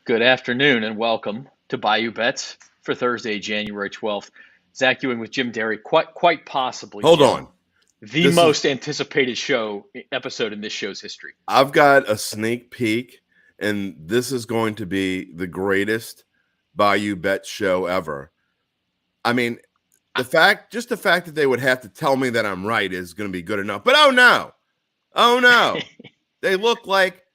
Good afternoon and welcome to Bayou Bets for Thursday, January 12th. Zach Ewing with Jim Derry, quite possibly. Hold Jim, on. the most anticipated episode in this show's history. I've got a sneak peek, and this is going to be the greatest Bayou Bet show ever. I mean, the fact that they would have to tell me that I'm right is going to be good enough. But oh no, they look like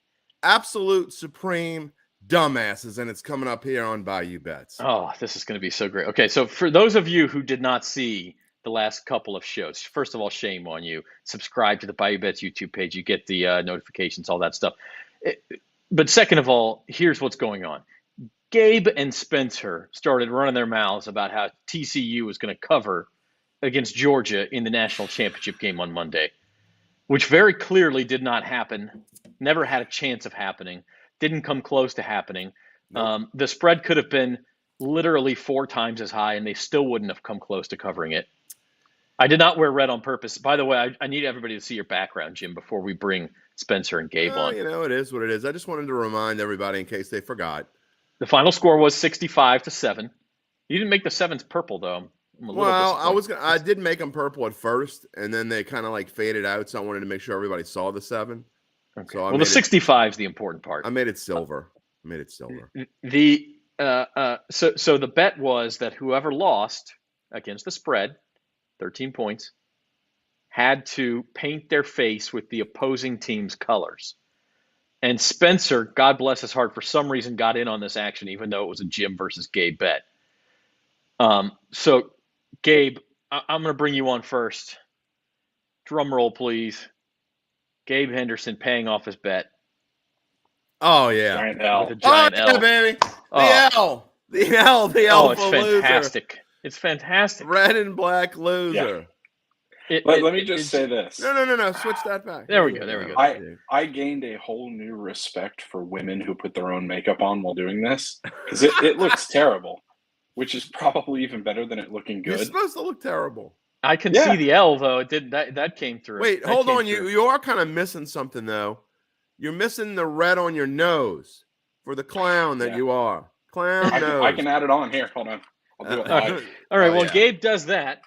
absolute supreme dumbasses, and it's coming up here on Bayou Bets. Oh, this is going to be so great. Okay, so for those of you who did not see the last couple of shows, first of all, shame on you. Subscribe to the Bayou Bets YouTube page. You get the notifications, all that stuff. But second of all, here's what's going on. Gabe and Spencer started running their mouths about how TCU was going to cover against Georgia in the national championship game on Monday, which very clearly did not happen, never had a chance of happening, didn't come close to happening. Nope. The spread could have been literally 4 times as high, and they still wouldn't have come close to covering it. I did not wear red on purpose. By the way, I need everybody to see your background, Jim, before we bring Spencer and Gabe on. It is what it is. I just wanted to remind everybody in case they forgot. The final score was 65-7. You didn't make the sevens purple, though. I did make them purple at first, and then they kind of like faded out, so I wanted to make sure everybody saw the 7. Okay. So the 65 is the important part. I made it silver. So the bet was that whoever lost against the spread, 13 points, had to paint their face with the opposing team's colors. And Spencer, God bless his heart, for some reason got in on this action, even though it was a Jim versus Gabe bet. So, Gabe, I'm going to bring you on first. Drum roll, please. Gabe Henderson paying off his bet. Oh, yeah. Giant L. With a giant L. Yeah, baby. The L. Oh, it's fantastic. Loser. It's fantastic. Red and black loser. Yeah. Let me just say this. No. Switch that back. There we go. I gained a whole new respect for women who put their own makeup on while doing this, because it looks terrible, which is probably even better than it looking good. You're supposed to look terrible. I can see the L, though. It did that came through. Wait, hold on. You are kind of missing something, though. You're missing the red on your nose for the clown that you are. Clown nose. I can add it on here. Hold on. I'll do it live. All right. Gabe does that.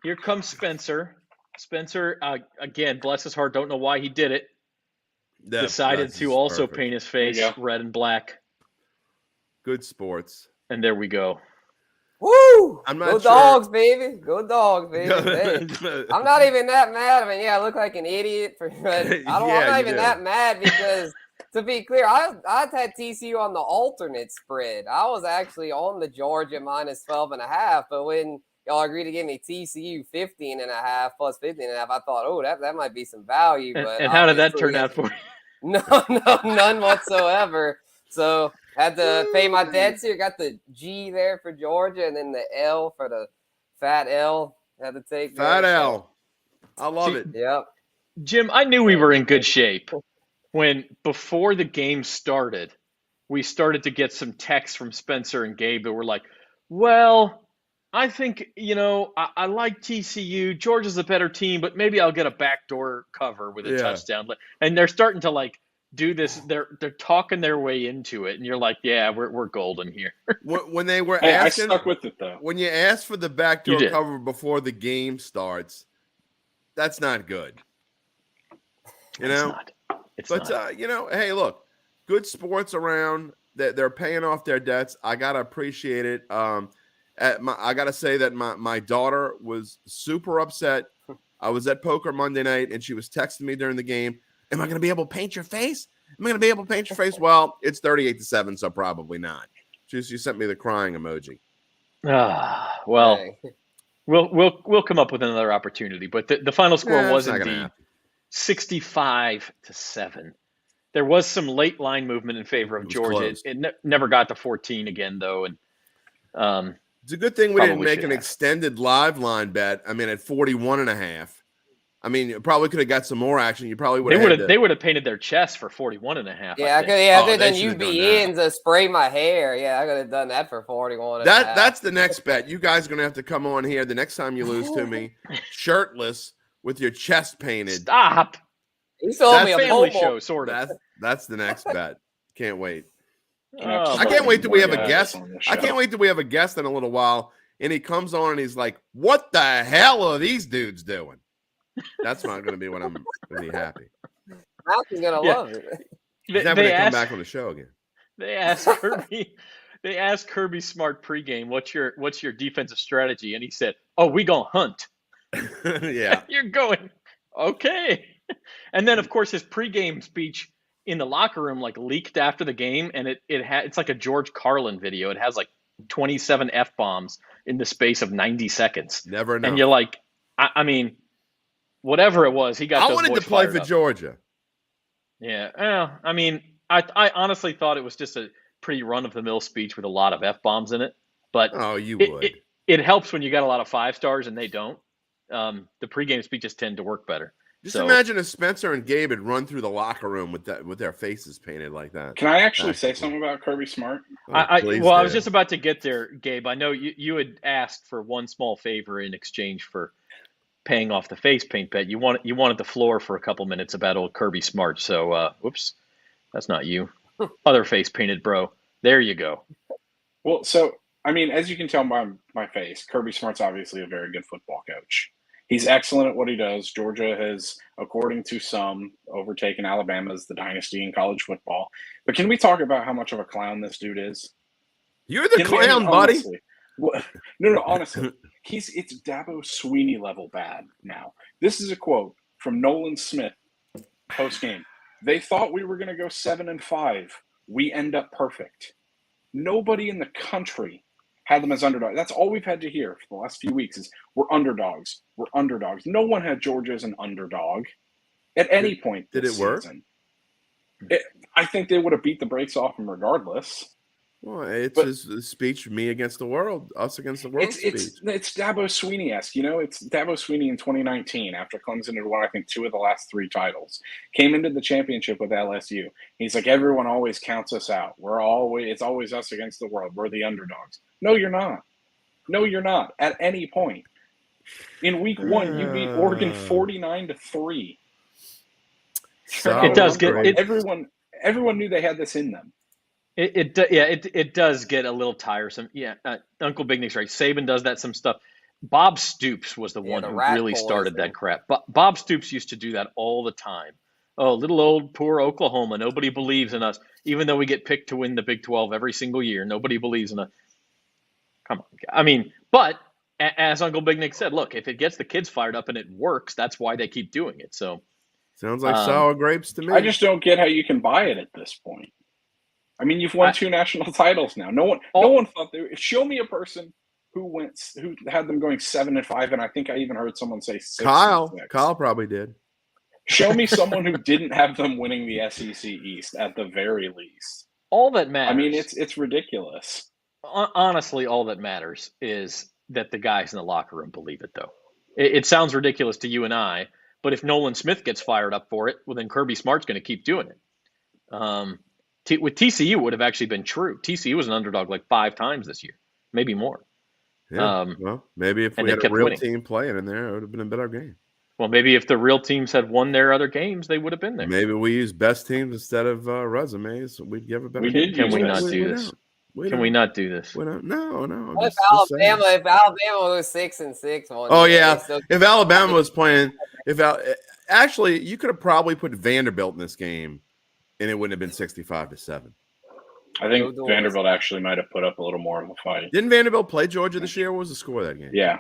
Here comes Spencer. Spencer, again, bless his heart, don't know why he did it. Decided to also paint his face red and black. Good sports. And there we go. Woo! Go Dogs, baby. Go Dogs, baby. I'm not even that mad. I mean, I look like an idiot. I'm not even that mad because, to be clear, I had TCU on the alternate spread. I was actually on the Georgia minus 12.5, but when y'all agreed to give me TCU 15.5 plus 15.5, I thought, that might be some value. But and how did that turn out for you? No, none whatsoever. So had to pay my debts here. Got the G there for Georgia, and then the L for the fat L. Had to take fat L. I love it. Yep. Jim, I knew we were in good shape when before the game started, we started to get some texts from Spencer and Gabe that were like, well, I think, I like TCU. Georgia's a better team, but maybe I'll get a backdoor cover with a touchdown. And they're starting to do this. They're talking their way into it, and you're like, yeah, we're golden here. When they were asking, I stuck with it though. When you ask for the backdoor cover before the game starts, that's not good. It's not. Hey, look, good sports around. They're paying off their debts. I gotta appreciate it. I got to say that my daughter was super upset. I was at poker Monday night, and she was texting me during the game, am I going to be able to paint your face? Well, it's 38-7, so probably not. She sent me the crying emoji. We'll come up with another opportunity. But the final score was indeed 65-7. There was some late line movement in favor of Georgia. It never got to 14 again, though. And it's a good thing we didn't make an extended live line bet. I mean, at 41.5. I mean, you probably could have got some more action. You probably would have. They would have painted their chest for 41.5. Yeah, other than you be in to spray my hair. Yeah, I could have done that for 41.5. That's the next bet. You guys are gonna have to come on here the next time you lose to me, shirtless with your chest painted. Stop. You sold me a family show, sort of. That's the next bet. Can't wait. I can't wait till we have a guest. I can't wait till we have a guest in a little while, and he comes on and he's like, "What the hell are these dudes doing?" That's not going to be when I'm going to be happy. Malcolm's going to love it. He's never going to come back on the show again. They asked Kirby Smart pregame, "What's your defensive strategy?" And he said, "Oh, we gonna hunt." Yeah, you're going okay. And then of course his pregame speech in the locker room like leaked after the game, and it's like a George Carlin video. It has like 27 F-bombs in the space of 90 seconds. Never know. And you're like, I mean, whatever it was, he got. I wanted to play for Georgia. Yeah, I mean, I honestly thought it was just a pretty run-of-the-mill speech with a lot of F-bombs in it. But would. It helps when you got a lot of 5-stars and they don't. The pregame speeches tend to work better. Just imagine if Spencer and Gabe had run through the locker room with their faces painted like that. Can I actually say something about Kirby Smart? I was just about to get there, Gabe. I know you had asked for one small favor in exchange for paying off the face paint bet. You wanted the floor for a couple minutes about old Kirby Smart. So, whoops, that's not you. Other face painted bro. There you go. Well, so I mean, as you can tell by my face, Kirby Smart's obviously a very good football coach. He's excellent at what he does. Georgia has, according to some, overtaken Alabama as the dynasty in college football. But can we talk about how much of a clown this dude is? You're the clown, buddy. No, honestly. It's Dabo Sweeney level bad now. This is a quote from Nolan Smith post-game. They thought we were going to go 7-5. We end up perfect. Nobody in the country had them as underdogs. That's all we've had to hear for the last few weeks is we're underdogs. We're underdogs. No one had Georgia as an underdog at any point this season. Did it work? I think they would have beat the brakes off him regardless. Well, it's his speech, me against the world, us against the world speech. It's Dabo Sweeney-esque. It's Dabo Sweeney in 2019 after Clemson had won, I think, 2 of the last 3 titles. Came into the championship with LSU. He's like, everyone always counts us out. It's always us against the world. We're the underdogs. No, you're not. No, you're not. At any point. In week 1, you beat Oregon 49-3. It does get everyone knew they had this in them. It does get a little tiresome. Yeah, Uncle Big Nick's right. Saban does that some stuff. Bob Stoops was the one who really started that crap. Bob Stoops used to do that all the time. Oh, little old poor Oklahoma. Nobody believes in us, even though we get picked to win the Big 12 every single year. Nobody believes in us. Come on. I mean, but as Uncle Big Nick said, look, if it gets the kids fired up and it works, that's why they keep doing it. So sounds like sour grapes to me. I just don't get how you can buy it at this point. I mean, you've won 2 national titles now. No one thought they would. Show me a person who had them going 7-5, and I think I even heard someone say 6. Kyle probably did. Show me someone who didn't have them winning the SEC East at the very least. All that matters. I mean, it's ridiculous. Honestly, all that matters is that the guys in the locker room believe it, though. It sounds ridiculous to you and I, but if Nolan Smith gets fired up for it, well, then Kirby Smart's going to keep doing it. With TCU, it would have actually been true. TCU was an underdog like 5 times this year, maybe more. Yeah, well, maybe if we had a real team playing in there, it would have been a better game. Well, maybe if the real teams had won their other games, they would have been there. Maybe we use best teams instead of resumes. So we'd give a better game. Can we not do this? Can we not do this? No. What if Alabama was 6-6? Oh yeah, if Alabama was playing, actually, you could have probably put Vanderbilt in this game, and it wouldn't have been 65-7. I think Vanderbilt actually might have put up a little more of a fight. Didn't Vanderbilt play Georgia this year? What was the score of that game? Yeah,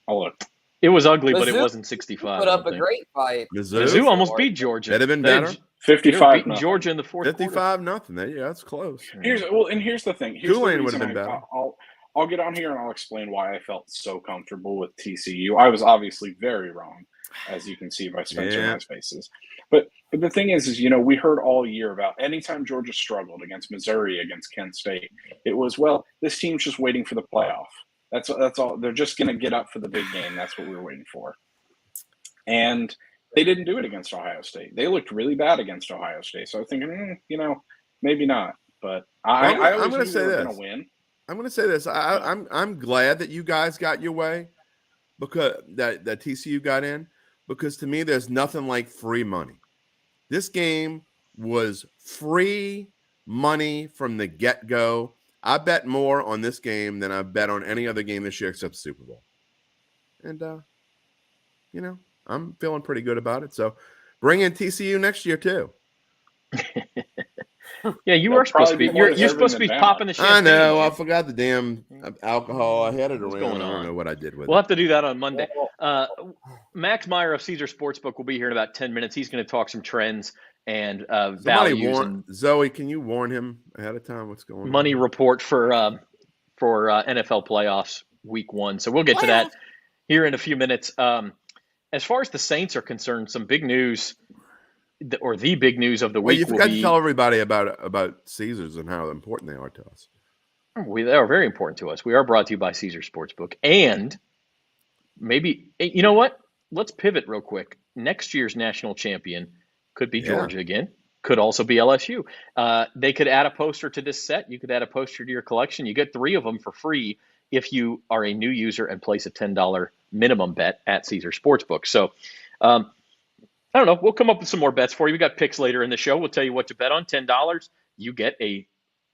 I'll look. It was ugly, but it wasn't 65. Put up a great fight. Mizzou almost beat Georgia. That'd have been better. 55. Georgia in the fourth 55-0. Yeah, that's close. Here's the thing. Tulane would have been better. I'll get on here and I'll explain why I felt so comfortable with TCU. I was obviously very wrong, as you can see by Spencer and my faces. But the thing is we heard all year about anytime Georgia struggled against Missouri, against Kent State, it was, well, this team's just waiting for the playoff. That's all. They're just going to get up for the big game. That's what we were waiting for. And they didn't do it against Ohio State. They looked really bad against Ohio State. So I was thinking, maybe not. But I'm going to say this. I'm going to say this. I'm glad that you guys got your way, because that TCU got in, because to me there's nothing like free money. This game was free money from the get-go. I bet more on this game than I bet on any other game this year except the Super Bowl. And, I'm feeling pretty good about it. So bring in TCU next year, too. Yeah, you are supposed to be. You're supposed to be popping the champagne. I know. I forgot the damn alcohol. I had it around. Going on? I don't know what I did with it. We'll have to do that on Monday. Max Meyer of Caesar Sportsbook will be here in about 10 minutes. He's going to talk some trends and values. Zoe, can you warn him ahead of time what's going on? Money report for NFL playoffs week 1. So we'll get to that here in a few minutes. As far as the Saints are concerned, some big news. Or the big news of the week. You forgot to tell everybody about Caesars and how important they are to us. They are very important to us. We are brought to you by Caesar Sportsbook. And maybe, you know what? Let's pivot real quick. Next year's national champion could be Georgia again. Could also be LSU. They could add a poster to this set. You could add a poster to your collection. You get 3 of them for free if you are a new user and place a $10 minimum bet at Caesar Sportsbook. So, I don't know. We'll come up with some more bets for you. We got picks later in the show. We'll tell you what to bet on. $10, you get a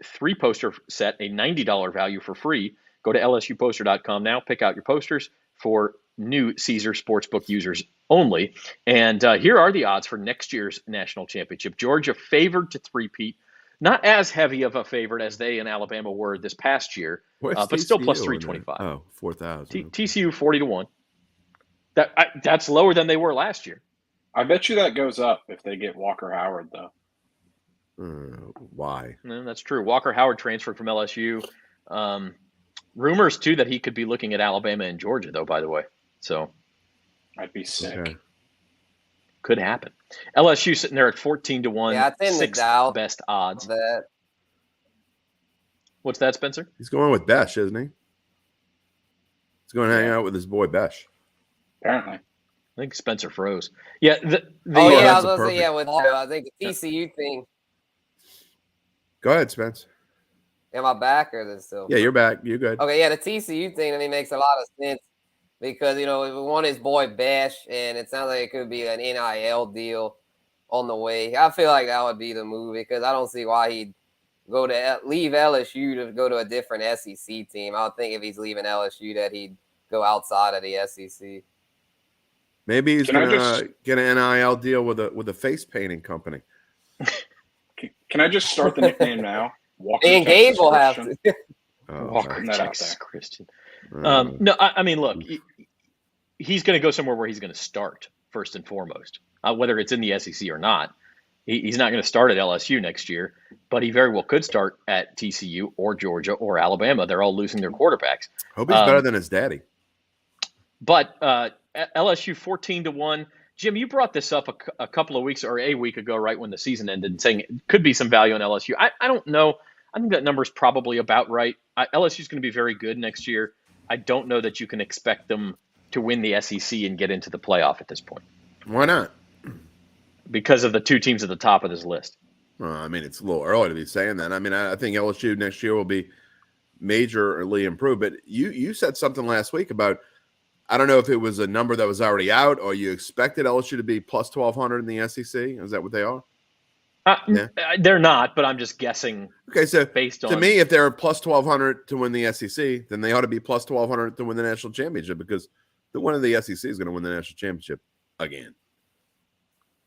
3-poster set, a $90 value for free. Go to lsuposter.com now. Pick out your posters for new Caesar Sportsbook users only. And here are the odds for next year's national championship. Georgia favored to three-peat. Not as heavy of a favorite as they and Alabama were this past year, but still plus 325. Oh, 4,000. TCU 40-1. That's lower than they were last year. I bet you that goes up if they get Walker Howard, though. Why? No, that's true. Walker Howard transferred from LSU. Rumors, too, that he could be looking at Alabama and Georgia, though, by the way. So I'd be sick. Okay. Could happen. LSU sitting there at 14-1. Yeah, it's in the doubt. Best odds. What's that, Spencer? He's going with Besh, isn't he? He's going to hang out with his boy Besh. Apparently. I think Spencer froze. Yeah. I was going to say, with I think the TCU thing. Go ahead, Spence. Am I back or is it still? Yeah, you're back. You're good. Okay, yeah, the TCU thing, makes a lot of sense because, we want his boy Bash, and it sounds like it could be an NIL deal on the way. I feel like that would be the move because I don't see why he'd leave LSU to go to a different SEC team. I would think if he's leaving LSU that he'd go outside of the SEC. Maybe he's going to get an NIL deal with a face painting company. Can I just start the nickname now? Walker and Gabe will have to. Walker Texas Christian. No, I mean, look, he's going to go somewhere where he's going to start first and foremost, whether it's in the SEC or not. He's not going to start at LSU next year, but he very well could start at TCU or Georgia or Alabama. They're all losing their quarterbacks. Hope he's better than his daddy. But LSU 14-1. Jim, you brought this up a couple of weeks or a week ago, right when the season ended, saying it could be some value on LSU. I don't know. I think that number is probably about right. LSU is going to be very good next year. I don't know that you can expect them to win the SEC and get into the playoff at this point. Why not? Because of the 2 teams at the top of this list. Well, it's a little early to be saying that. I think LSU next year will be majorly improved. But you said something last week about, I don't know if it was a number that was already out or you expected LSU to be plus 1,200 in the SEC. Is that what they are? Yeah. They're not, but I'm just guessing. Okay, so based on, to me, if they're plus 1,200 to win the SEC, then they ought to be plus 1,200 to win the national championship because the one of the SEC is going to win the national championship again.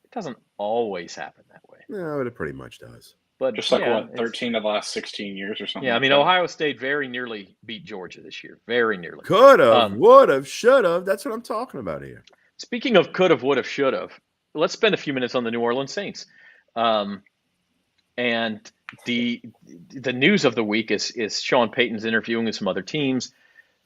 It doesn't always happen that way. No, it pretty much does. But just 13 of the last 16 years or something. Yeah, Ohio State very nearly beat Georgia this year. Very nearly. Could have, would have, should have. That's what I'm talking about here. Speaking of could have, would have, should have, let's spend a few minutes on the New Orleans Saints. And the news of the week is Sean Payton's interviewing with some other teams.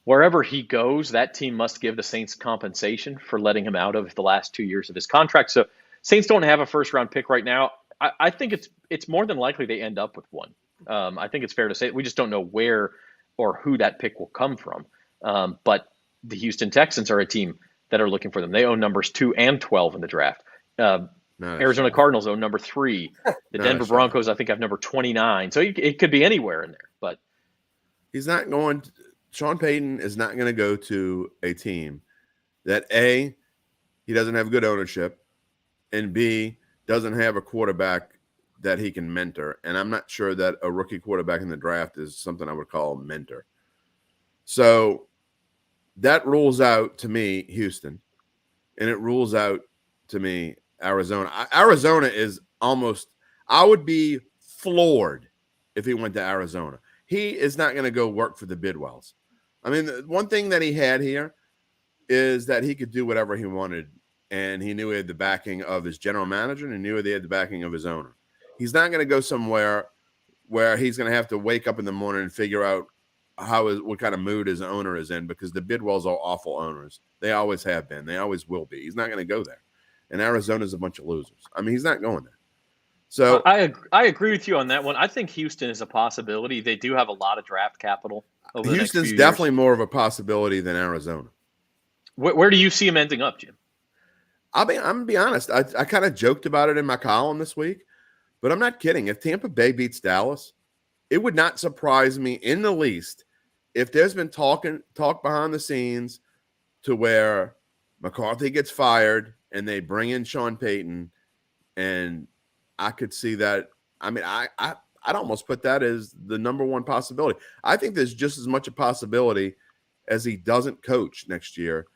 Wherever he goes, that team must give the Saints compensation for letting him out of the last 2 years of his contract. So Saints don't have a first-round pick right now. I think it's more than likely they end up with one. I think it's fair to say we just don't know where or who that pick will come from. But the Houston Texans are a team that are looking for them. They own numbers 2 and 12 in the draft. Arizona Cardinals own number 3. The Denver Broncos, I think, have number 29. So it could be anywhere in there. But he's not going. Sean Payton is not going to go to a team that A, he doesn't have good ownership, and B, doesn't have a quarterback that he can mentor, and I'm not sure that a rookie quarterback in the draft is something I would call a mentor. So that rules out to me Houston, and it rules out to me Arizona. Arizona is almost – I would be floored if he went to Arizona. He is not going to go work for the Bidwells. I mean, the one thing that he had here is that he could do whatever he wanted, and he knew he had the backing of his general manager, and he knew he had the backing of his owner. He's not going to go somewhere where he's going to have to wake up in the morning and figure out what kind of mood his owner is in, because the Bidwells are awful owners. They always have been. They always will be. He's not going to go there. And Arizona's a bunch of losers. I mean, he's not going there. So I agree with you on that one. I think Houston is a possibility. They do have a lot of draft capital. Houston's definitely more of a possibility than Arizona. Where do you see him ending up, Jim? I'm going to be honest. I kind of joked about it in my column this week, but I'm not kidding. If Tampa Bay beats Dallas, it would not surprise me in the least if there's been talk behind the scenes to where McCarthy gets fired and they bring in Sean Payton, and I could see that. I mean, I'd almost put that as the number one possibility. I think there's just as much a possibility as he doesn't coach next year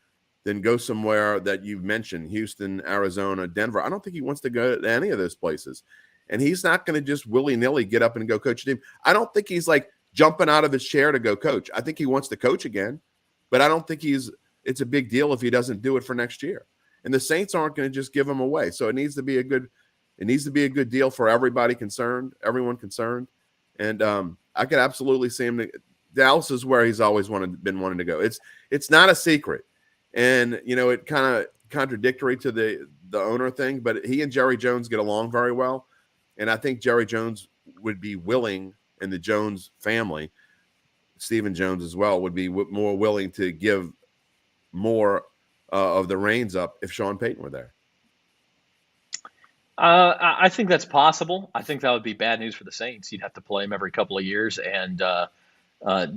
than go somewhere that you've mentioned, Houston, Arizona, Denver. I don't think he wants to go to any of those places. And he's not going to just willy-nilly get up and go coach a team. I don't think he's like jumping out of his chair to go coach. I think he wants to coach again, but I don't think it's a big deal if he doesn't do it for next year. And the Saints aren't going to just give him away. So it needs to be a good deal for everybody concerned, everyone concerned. And I could absolutely see him. Dallas is where he's always been wanting to go. It's not a secret. And, it kind of contradictory to the owner thing, but he and Jerry Jones get along very well. And I think Jerry Jones would be willing, and the Jones family, Stephen Jones as well, would be more willing to give more of the reins up if Sean Payton were there. I think that's possible. I think that would be bad news for the Saints. You'd have to play him every couple of years, and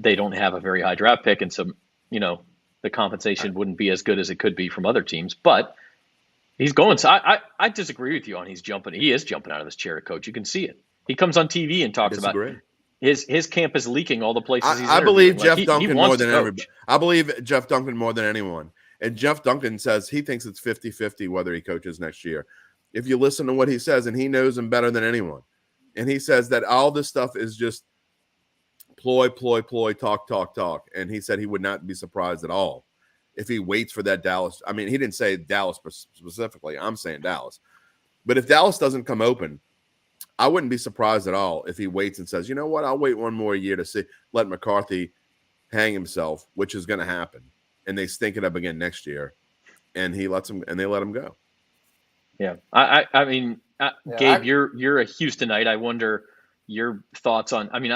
they don't have a very high draft pick, and so the compensation wouldn't be as good as it could be from other teams. But he's going. So I disagree with you on he's jumping. He is jumping out of his chair to coach. You can see it. He comes on TV and talks about his camp is leaking all the places he's I believe Jeff Duncan he more than everybody. I believe Jeff Duncan more than anyone. And Jeff Duncan says he thinks it's 50-50 whether he coaches next year. If you listen to what he says, and he knows him better than anyone. And he says that all this stuff is just ploy, talk. And he said he would not be surprised at all if he waits for that Dallas. I mean, he didn't say Dallas specifically. I'm saying Dallas. But if Dallas doesn't come open, I wouldn't be surprised at all if he waits and says, you know what, I'll wait one more year to let McCarthy hang himself, which is going to happen. And they stink it up again next year. And they let him go. Yeah. I mean, Gabe, you're a Houstonite. I wonder your thoughts on, I mean,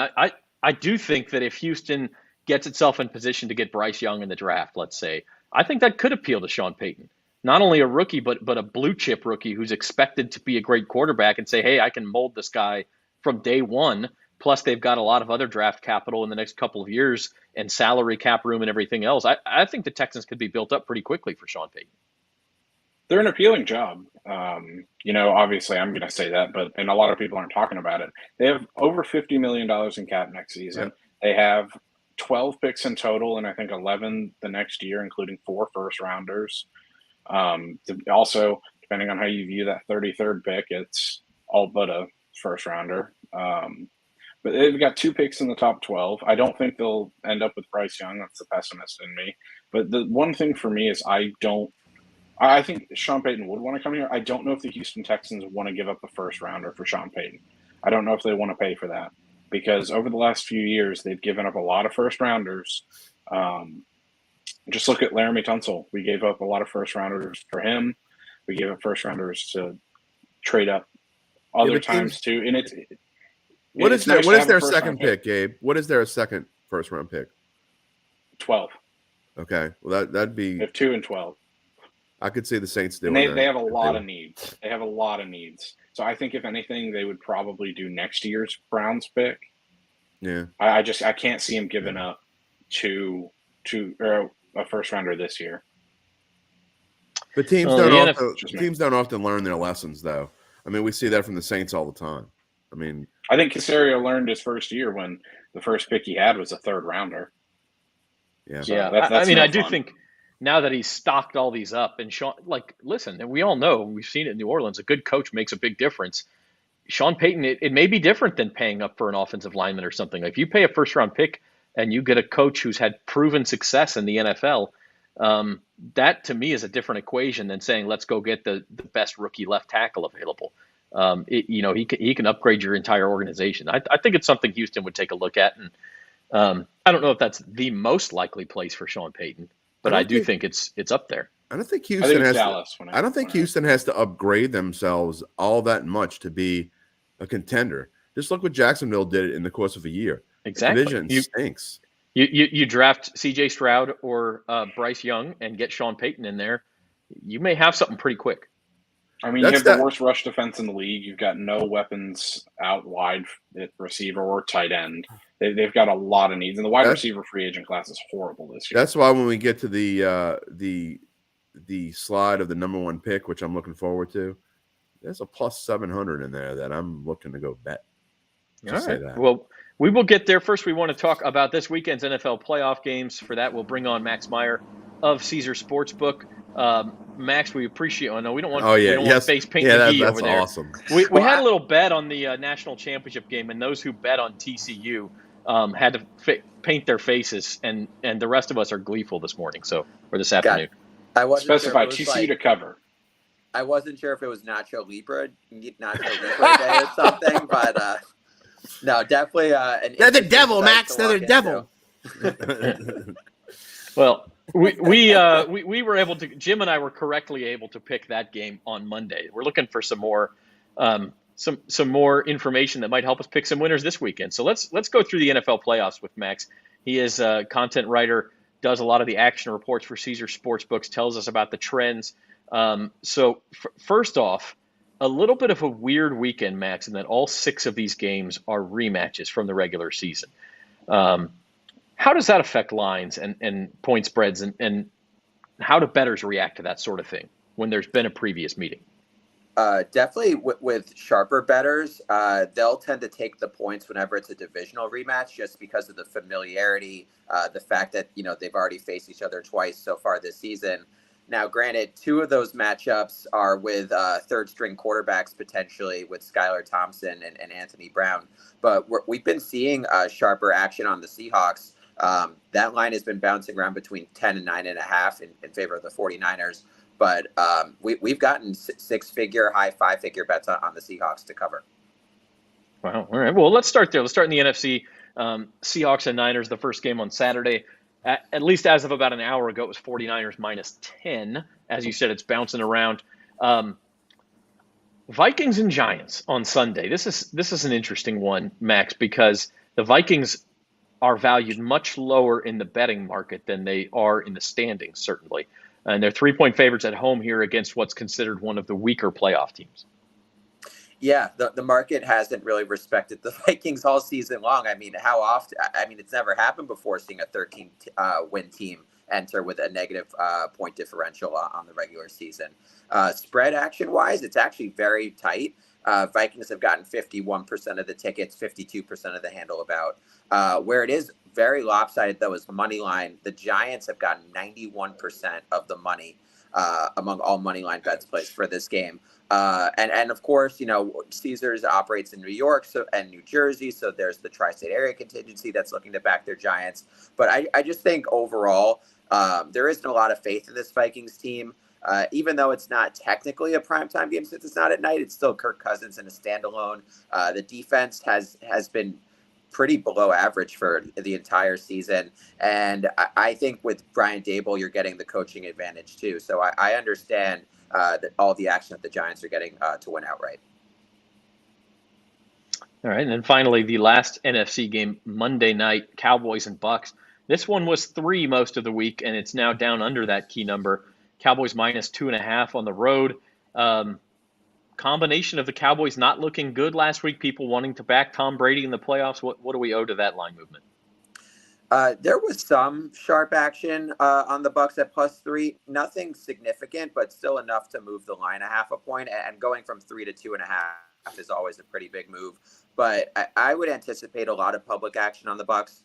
I do think that if Houston gets itself in position to get Bryce Young in the draft, let's say, I think that could appeal to Sean Payton. Not only a rookie, but a blue chip rookie who's expected to be a great quarterback, and say, hey, I can mold this guy from day one. Plus, they've got a lot of other draft capital in the next couple of years and salary cap room and everything else. I think the Texans could be built up pretty quickly for Sean Payton. They're an appealing job. Obviously I'm going to say that, and a lot of people aren't talking about it. They have over $50 million in cap next season. Yep. They have 12 picks in total, and I think 11 the next year, including 4 first-rounders. Also, depending on how you view that 33rd pick, it's all but a first-rounder. But they've got 2 picks in the top 12. I don't think they'll end up with Bryce Young. That's the pessimist in me. But the one thing for me is I think Sean Payton would want to come here. I don't know if the Houston Texans want to give up a first-rounder for Sean Payton. I don't know if they want to pay for that, because over the last few years, they've given up a lot of first-rounders. Just look at Laramie Tunsil. We gave up a lot of first-rounders for him. We gave up first-rounders to trade up other times, too. And what is their second pick, Gabe? What is their second first-round pick? 12. Okay. Well, that'd be – They have 2 and 12. I could see the Saints doing that. They have a lot of needs. They have a lot of needs. So I think if anything, they would probably do next year's Browns pick. Yeah. I can't see him giving up to a first rounder this year. But teams don't often learn their lessons, though. I mean, we see that from the Saints all the time. I mean, I think Caserio learned his first year when the first pick he had was a third rounder. Yeah. So yeah. that's I mean, no I do fun. think now that he's stocked all these up, and Sean, like, listen, and we all know, we've seen it in New Orleans, a good coach makes a big difference. Sean Payton, it may be different than paying up for an offensive lineman or something. If you pay a first round pick and you get a coach who's had proven success in the NFL, that to me is a different equation than saying, let's go get the best rookie left tackle available. He can upgrade your entire organization. I think it's something Houston would take a look at. And I don't know if that's the most likely place for Sean Payton, but I do think it's up there. I don't think Houston has Dallas. I don't think Houston has to upgrade themselves all that much to be a contender. Just look what Jacksonville did in the course of a year. Exactly. The division stinks. You draft C.J. Stroud or Bryce Young and get Sean Payton in there, you may have something pretty quick. I mean, you have the worst rush defense in the league. You've got no weapons out wide at receiver or tight end. They've got a lot of needs, and the wide receiver free agent class is horrible this year. That's why when we get to the slide of the number one pick, which I'm looking forward to, there's a plus 700 in there that I'm looking to go bet. All right. Well, we will get there. First, we want to talk about this weekend's NFL playoff games. For that, we'll bring on Max Meyer of Caesar Sportsbook. Max, we appreciate. Oh no, we don't want. Want face paint McGee over there. Awesome. We had a little bet on the national championship game, and those who bet on TCU had to paint their faces, and the rest of us are gleeful this morning. Or this afternoon. I wasn't specify TCU to cover. I wasn't sure if it was Nacho Libre Day or something, but no, definitely. They're the devil, Max. They're the devil. Well, we were able to. Jim and I were correctly able to pick that game on Monday. We're looking for some more more information that might help us pick some winners this weekend. So let's go through the NFL playoffs with Max. He is a content writer, does a lot of the action reports for Caesar Sportsbooks, tells us about the trends. First off, a little bit of a weird weekend, Max, in that all 6 of these games are rematches from the regular season. How does that affect lines and point spreads, and how do bettors react to that sort of thing when there's been a previous meeting? Definitely with sharper bettors, they'll tend to take the points whenever it's a divisional rematch, just because of the familiarity, the fact that they've already faced each other twice so far this season. Now, granted, 2 of those matchups are with third-string quarterbacks, potentially with Skylar Thompson and Anthony Brown. But we've been seeing sharper action on the Seahawks. That line has been bouncing around between 10 and 9.5 in favor of the 49ers. But we've gotten 6-figure, high 5-figure bets on the Seahawks to cover. Wow. All right. Well, let's start there. Let's start in the NFC. Seahawks and Niners, the first game on Saturday. At least as of about an hour ago, it was 49ers minus 10. As you said, it's bouncing around. Vikings and Giants on Sunday. This is an interesting one, Max, because the Vikings are valued much lower in the betting market than they are in the standings, certainly. And they're 3-point favorites at home here against what's considered one of the weaker playoff teams. Yeah, the market hasn't really respected the Vikings all season long. I mean, how often? I mean, it's never happened before seeing a 13-win team enter with a negative point differential on the regular season. Spread action-wise, it's actually very tight. Vikings have gotten 51% of the tickets, 52% of the handle about. Where it is very lopsided, though, is money line. The Giants have gotten 91% of the money among all money line bets placed for this game. And of course, Caesars operates in New York and New Jersey, so there's the tri-state area contingency that's looking to back their Giants. But I just think overall, there isn't a lot of faith in this Vikings team. Even though it's not technically a primetime game since it's not at night, it's still Kirk Cousins in a standalone. The defense has been pretty below average for the entire season. And I think with Brian Daboll, you're getting the coaching advantage too. So I understand that all the action that the Giants are getting to win outright. All right. And then finally, the last NFC game Monday night, Cowboys and Bucks. This one was 3 most of the week, and it's now down under that key number. Cowboys minus 2.5 on the road. Combination of the Cowboys not looking good last week, people wanting to back Tom Brady in the playoffs. What do we owe to that line movement? There was some sharp action on the Bucks at +3. Nothing significant, but still enough to move the line 0.5 point. And going from 3 to 2.5 is always a pretty big move. But I would anticipate a lot of public action on the Bucs.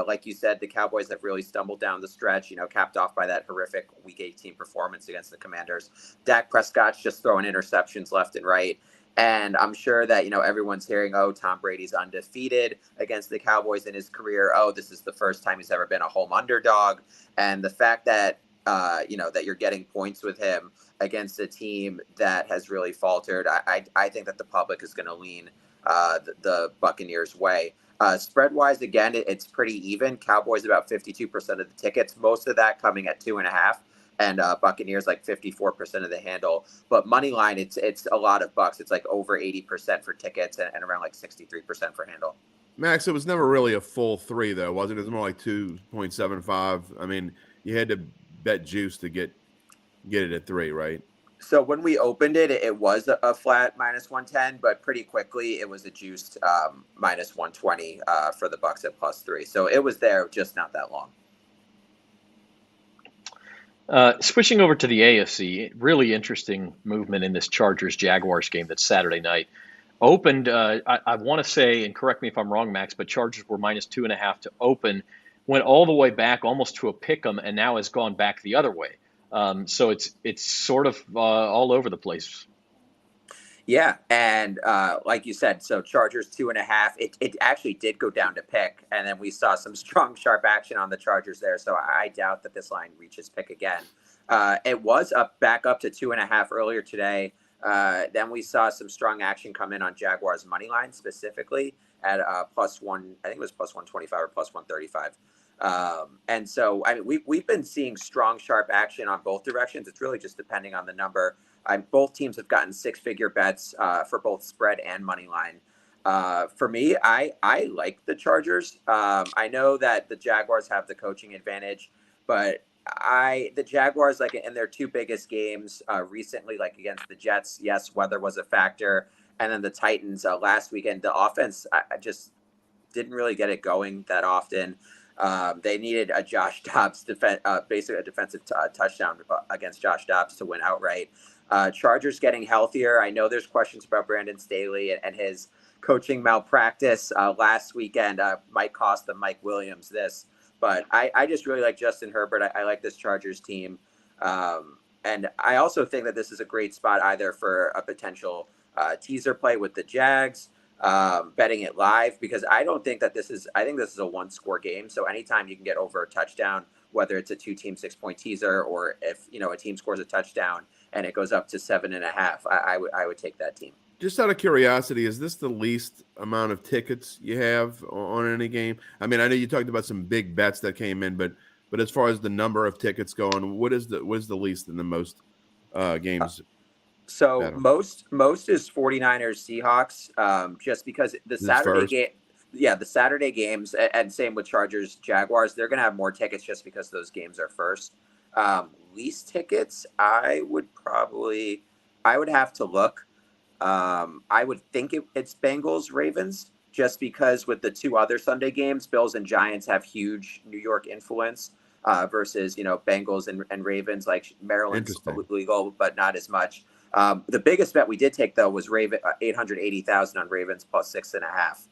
Like you said, the Cowboys have really stumbled down the stretch, capped off by that horrific Week 18 performance against the Commanders. Dak Prescott's just throwing interceptions left and right. And I'm sure that, everyone's hearing, oh, Tom Brady's undefeated against the Cowboys in his career. Oh, this is the first time he's ever been a home underdog. And the fact that, that you're getting points with him against a team that has really faltered, I think that the public is going to lean the Buccaneers' way. Spread-wise, again, it's pretty even. Cowboys about 52% of the tickets, most of that coming at 2.5. And Buccaneers like 54% of the handle. But money line, it's a lot of bucks. It's like over 80% for tickets and around like 63% for handle. Max, it was never really a full 3 though, was it? It was more like 2.75. I mean, you had to bet juice to get it at 3, right? So when we opened it, it was a flat -110, but pretty quickly it was a juiced -120 for the Bucs at +3. So it was there, just not that long. Switching over to the AFC, really interesting movement in this Chargers-Jaguars game that's Saturday night. Opened, I want to say, and correct me if I'm wrong, Max, but Chargers were -2.5 to open, went all the way back almost to a pick 'em, and now has gone back the other way. So it's sort of all over the place. Yeah, and like you said, so Chargers 2.5. It actually did go down to pick, and then we saw some strong, sharp action on the Chargers there. So I doubt that this line reaches pick again. It was back up to 2.5 earlier today. Then we saw some strong action come in on Jaguars money line, specifically at +1. I think it was +125 or +135. And so, I mean, we've been seeing strong, sharp action on both directions. It's really just depending on the number. Both teams have gotten 6-figure bets for both spread and money line. For me, I like the Chargers. I know that the Jaguars have the coaching advantage, but the Jaguars, like in their 2 biggest games recently, like against the Jets, yes, weather was a factor, and then the Titans last weekend, the offense I just didn't really get it going that often. They needed a Josh Dobbs basically a defensive touchdown against Josh Dobbs to win outright. Chargers getting healthier. I know there's questions about Brandon Staley and his coaching malpractice last weekend. Might cost them Mike Williams this, but I just really like Justin Herbert. I like this Chargers team. And I also think that this is a great spot either for a potential teaser play with the Jags, betting it live, because I think this is a 1-score game. So anytime you can get over a touchdown, whether it's a 2-team 6-point teaser or if a team scores a touchdown and it goes up to 7.5, I would take that team. Just out of curiosity, is this the least amount of tickets you have on any game? I mean, I know you talked about some big bets that came in, but as far as the number of tickets going, what is the least and the most games? So most is 49ers Seahawks, just because the Saturday game. Yeah, the Saturday games, and same with Chargers Jaguars, they're going to have more tickets just because those games are first. Least tickets, I would have to look. I would think it's Bengals Ravens, just because with the 2 other Sunday games, Bills and Giants have huge New York influence versus Bengals and Ravens, like Maryland's legal but not as much. The biggest bet we did take though was 880,000 on Ravens +6.5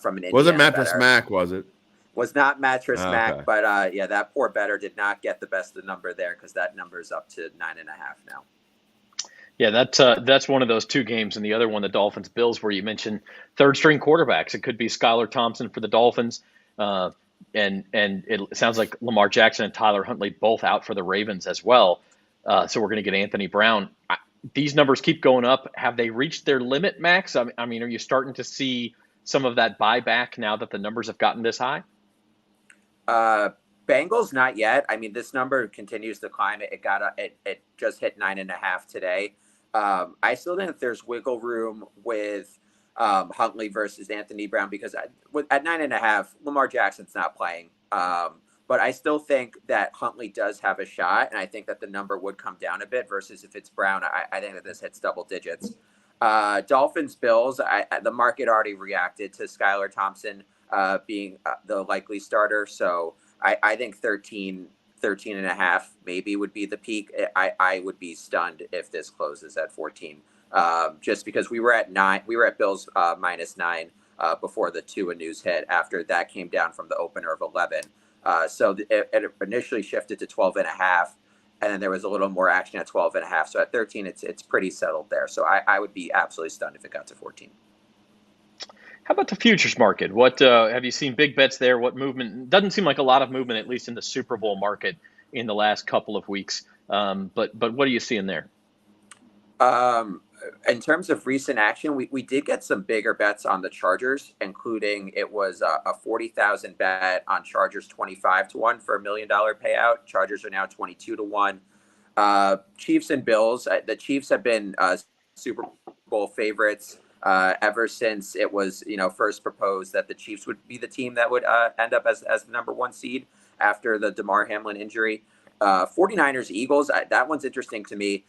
from an Indiana wasn't Mattress better. Mac, was it? Was not Mattress Mac, okay. But yeah, that poor bettor did not get the best of the number there, because that number is up to 9.5 now. Yeah, that's one of those 2 games, and the other one, the Dolphins-Bills, where you mentioned third-string quarterbacks. It could be Skylar Thompson for the Dolphins, and it sounds like Lamar Jackson and Tyler Huntley both out for the Ravens as well. So we're going to get Anthony Brown. These numbers keep going up. Have they reached their limit, Max? I mean, are you starting to see some of that buyback now that the numbers have gotten this high? Bengals, not yet. I mean, this number continues to climb. It just hit 9.5 today. I still think there's wiggle room with Huntley versus Anthony Brown, because at 9.5, Lamar Jackson's not playing. But I still think that Huntley does have a shot, and I think that the number would come down a bit versus if it's Brown. I think that this hits double digits. Dolphins, Bills, the market already reacted to Skylar Thompson being the likely starter. So I think 13.5 maybe would be the peak. I would be stunned if this closes at 14. just because we were at Bills -9 before the Tua news hit. After that came down from the opener of 11. So it initially shifted to 12.5. And then there was a little more action at 12.5. So at 13, it's pretty settled there. So I would be absolutely stunned if it got to 14. How about the futures market? What have you seen big bets there? What movement? Doesn't seem like a lot of movement, at least in the Super Bowl market in the last couple of weeks. But what are you seeing there? In terms of recent action, we did get some bigger bets on the Chargers, including it was a 40,000 bet on Chargers 25-1 for $1 million payout. Chargers are now 22-1. Chiefs and Bills. The Chiefs have been Super Bowl favorites ever since it was first proposed that the Chiefs would be the team that would end up as the number 1 seed after the Damar Hamlin injury. 49ers Eagles. That one's interesting to me.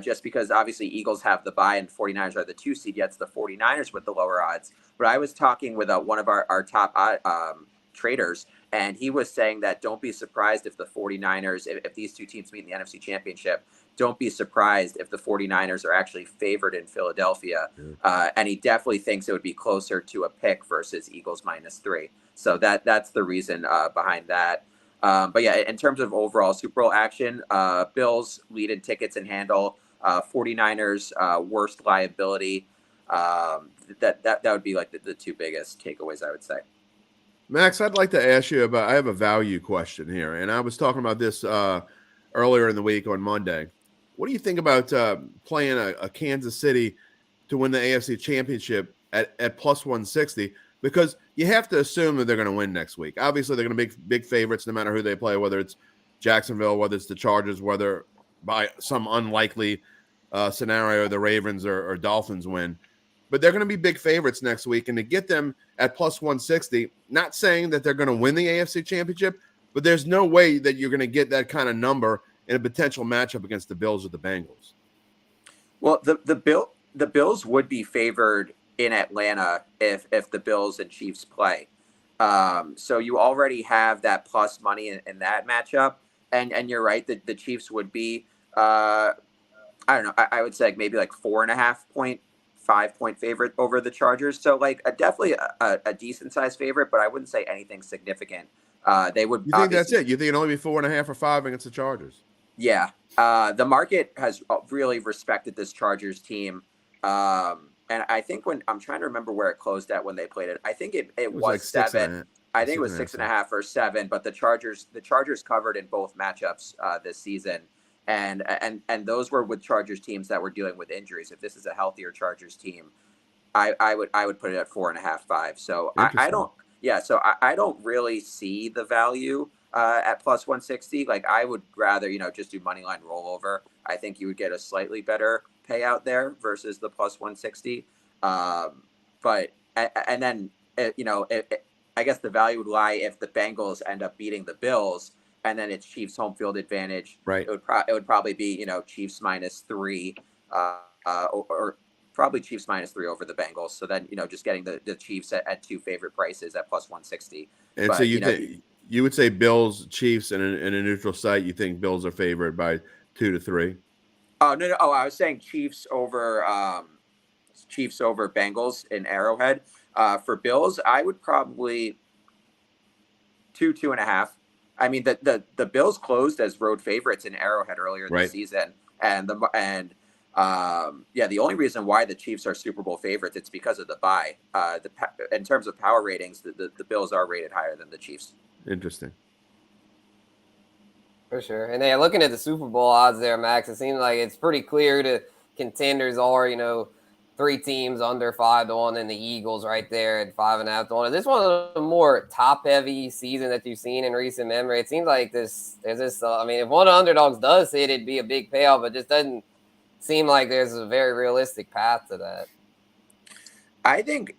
Just because obviously Eagles have the bye and 49ers are the 2 seed, yet it's the 49ers with the lower odds. But I was talking with one of our top traders, and he was saying that don't be surprised if the 49ers, if these 2 teams meet in the NFC Championship, don't be surprised if the 49ers are actually favored in Philadelphia. And he definitely thinks it would be closer to a pick versus Eagles -3. So that's the reason behind that. But yeah, in terms of overall Super Bowl action, Bills lead in tickets and handle, 49ers worst liability. That would be like the 2 biggest takeaways, I would say. Max, I'd like to ask you I have a value question here, and I was talking about this earlier in the week on Monday. What do you think about playing a Kansas City to win the AFC Championship at plus 160? Because you have to assume that they're going to win next week. Obviously, they're going to be big favorites no matter who they play, whether it's Jacksonville, whether it's the Chargers, whether by some unlikely scenario the Ravens or Dolphins win. But they're going to be big favorites next week. And to get them at plus 160, not saying that they're going to win the AFC Championship, but there's no way that you're going to get that kind of number in a potential matchup against the Bills or the Bengals. Well, the Bills would be favored in Atlanta if the Bills and Chiefs play. So you already have that plus money in that matchup. And you're right that the Chiefs would be, I don't know, I would say maybe like 4.5 5-point favorite over the Chargers. So like definitely a decent sized favorite, but I wouldn't say anything significant. They would. You think that's it? You think it'll only be 4.5 or 5 against the Chargers? Yeah. The market has really respected this Chargers team. And I think when I'm trying to remember where it closed at when they played it, I think it was like 7. I think it was 6.5 or 7. But the Chargers covered in both matchups this season, and those were with Chargers teams that were dealing with injuries. If this is a healthier Chargers team, I would put it at 4.5, 5. So I don't. Yeah. So I don't really see the value at plus 160. Like I would rather just do money line rollover. I think you would get a slightly better payout there versus the plus 160. But and then I guess the value would lie if the Bengals end up beating the Bills, and then it's Chiefs home field advantage. Right. It would probably be Chiefs -3, or probably Chiefs -3 over the Bengals. So then just getting the Chiefs at 2 favorite prices at plus 160. And but, so you would say Bills Chiefs in a neutral site. You think Bills are favored by 2 to 3? Oh no! Oh, I was saying Chiefs over Bengals in Arrowhead. For Bills, I would probably 2.5. I mean, the Bills closed as road favorites in Arrowhead earlier this season, and the only reason why the Chiefs are Super Bowl favorites, it's because of the bye. In terms of power ratings, the Bills are rated higher than the Chiefs. Interesting. For sure. And then looking at the Super Bowl odds there, Max, it seems like it's pretty clear the contenders are, 3 teams under 5-1 and the Eagles right there at 5.5-1. Is this one of the more top-heavy seasons that you've seen in recent memory? It seems like there's this. If one of the underdogs does hit, it'd be a big payoff, but it just doesn't seem like there's a very realistic path to that. I think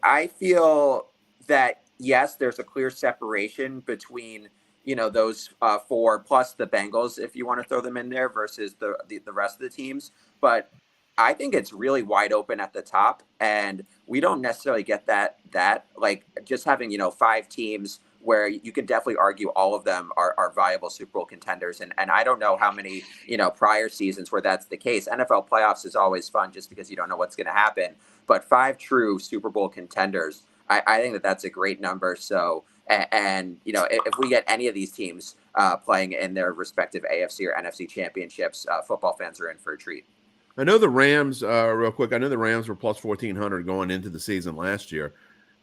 I feel that yes, there's a clear separation between those 4 plus the Bengals, if you want to throw them in there, versus the rest of the teams. But I think it's really wide open at the top, and we don't necessarily get that like just having 5 teams where you can definitely argue all of them are viable Super Bowl contenders. And I don't know how many, prior seasons where that's the case. NFL playoffs is always fun just because you don't know what's going to happen. But 5 true Super Bowl contenders, I think that's a great number. So, and if we get any of these teams playing in their respective AFC or NFC championships, football fans are in for a treat. I know the Rams, real quick, I know the Rams were plus 1,400 going into the season last year.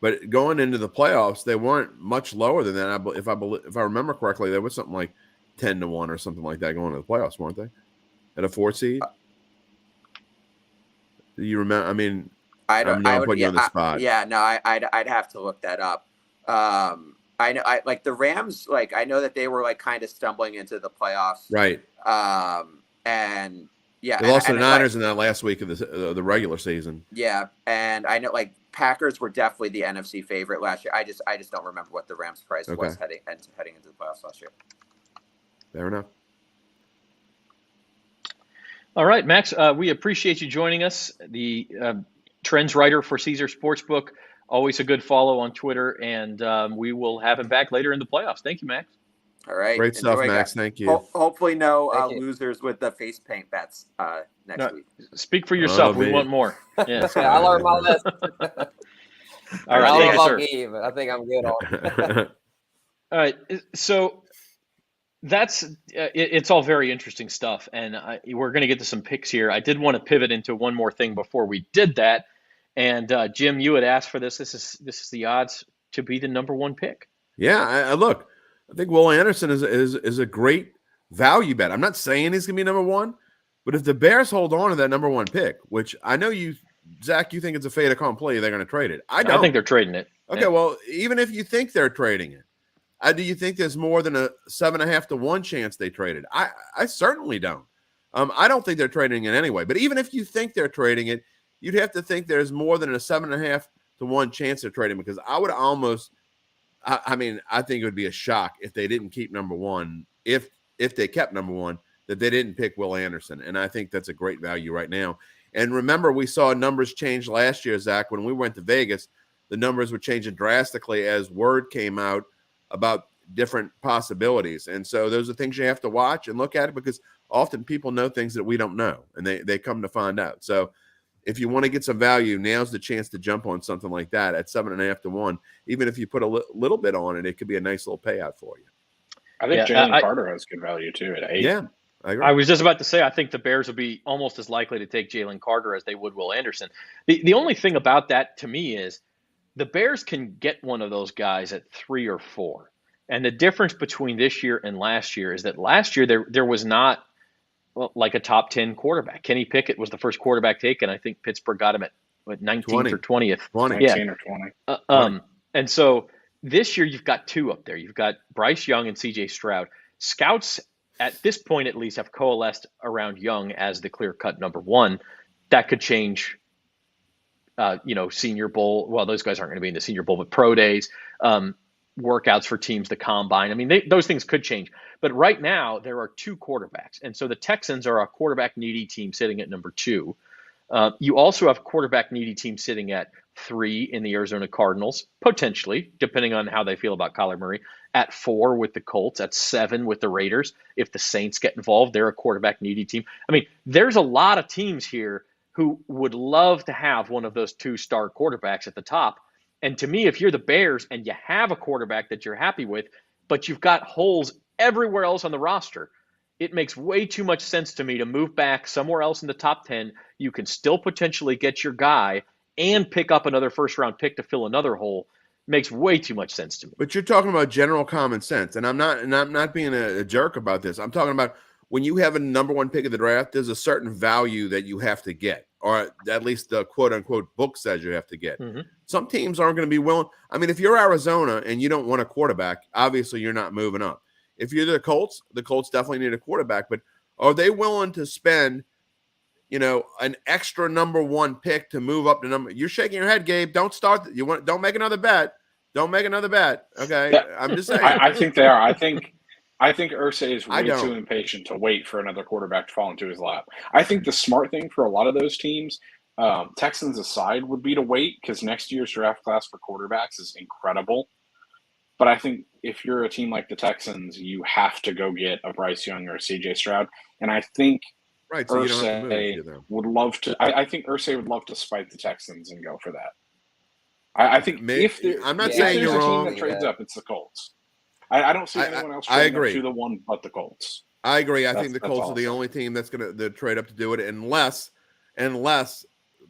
But going into the playoffs, they weren't much lower than that. If I remember correctly, there was something like 10-1 or something like that going to the playoffs, weren't they? At a 4 seed. Do you remember? I mean, I'm not putting you on the spot. I'd have to look that up. I know, like the Rams, like I know that they were like kind of stumbling into the playoffs, right? And yeah, they lost to the Niners in that last week of the regular season. Yeah, and I know like Packers were definitely the NFC favorite last year. I just don't remember what the Rams' price was heading into the playoffs last year. Fair enough. All right, Max, we appreciate you joining us. The trends writer for Caesar Sportsbook, always a good follow on Twitter, and we will have him back later in the playoffs. Thank you, Max. All right. Great stuff, Max. Thank you. Hopefully no losers with the face paint bets next week. Speak for yourself. We want more. Yeah. I learned my lesson. All right. I don't know about Gabe, but I think I'm good on it. All right. So that's it's all very interesting stuff, and we're going to get to some picks here. I did want to pivot into one more thing before we did that, and Jim, you had asked for this. This is the odds to be the number 1 pick. Yeah, look, I think Will Anderson is a great value bet. I'm not saying he's going to be number 1, but if the Bears hold on to that number 1 pick, which I know you, Zach, you think it's a fait accompli, they're going to trade it. I don't. I think they're trading it. Okay, well, even if you think they're trading it, do you think there's more than a 7.5 to 1 chance they traded? I certainly don't. I don't think they're trading it anyway. But even if you think they're trading it, you'd have to think there's more than a 7.5 to 1 chance they're trading, because I would almost. I mean, I think it would be a shock if they didn't keep number 1. If they kept number 1, that they didn't pick Will Anderson, and I think that's a great value right now. And remember, we saw numbers change last year, Zach, when we went to Vegas. The numbers were changing drastically as word came out about different possibilities. And so those are things you have to watch and look at it, because often people know things that we don't know, and they come to find out. So if you want to get some value, now's the chance to jump on something like that at 7.5 to 1. Even if you put a little bit on it, it could be a nice little payout for you. I think Jalen Carter has good value too at 8. Yeah, I agree. I was just about to say, I think the Bears will be almost as likely to take Jalen Carter as they would Will Anderson. The only thing about that to me is the Bears can get one of those guys at 3 or 4. And the difference between this year and last year is that last year there was not like a top 10 quarterback. Kenny Pickett was the first quarterback taken. I think Pittsburgh got him at 19th or 20th. 19 or 20. And so this year you've got 2 up there. You've got Bryce Young and CJ Stroud. Scouts at this point at least have coalesced around Young as the clear-cut number 1. That could change, Senior Bowl. Well, those guys aren't going to be in the Senior Bowl, but pro days, workouts for teams, the combine. I mean, those things could change. But right now, there are 2 quarterbacks. And so the Texans are a quarterback-needy team sitting at number 2. You also have a quarterback-needy team sitting at 3 in the Arizona Cardinals, potentially, depending on how they feel about Kyler Murray. At 4 with the Colts, at 7 with the Raiders. If the Saints get involved, they're a quarterback-needy team. I mean, there's a lot of teams here who would love to have one of those 2-star quarterbacks at the top. And to me, if you're the Bears and you have a quarterback that you're happy with, but you've got holes everywhere else on the roster, it makes way too much sense to me to move back somewhere else in the top 10. You can still potentially get your guy and pick up another first-round pick to fill another hole. Makes way too much sense to me. But you're talking about general common sense, and I'm not being a jerk about this. I'm talking about when you have a number 1 pick of the draft, there's a certain value that you have to get, or at least the quote-unquote book says you have to get. Mm-hmm. Some teams aren't going to be willing. I mean, if you're Arizona and you don't want a quarterback, obviously you're not moving up. If you're the Colts definitely need a quarterback, but are they willing to spend, an extra number 1 pick to move up the number? You're shaking your head, Gabe. Don't start. Don't make another bet. Don't make another bet. Okay. Yeah. I'm just saying. I think they are. I think Irsay is way too impatient to wait for another quarterback to fall into his lap. I think the smart thing for a lot of those teams, Texans aside, would be to wait, because next year's draft class for quarterbacks is incredible. But I think if you're a team like the Texans, you have to go get a Bryce Young or a CJ Stroud. And I think right, so you don't have to move would love to. I think Irsay would love to spite the Texans and go for that. I think I'm not saying there's you're a wrong. team that trades up, it's the Colts. I don't see anyone else trading up to the one but the Colts. I agree. I think the Colts are the only team that's going to trade up to do it, unless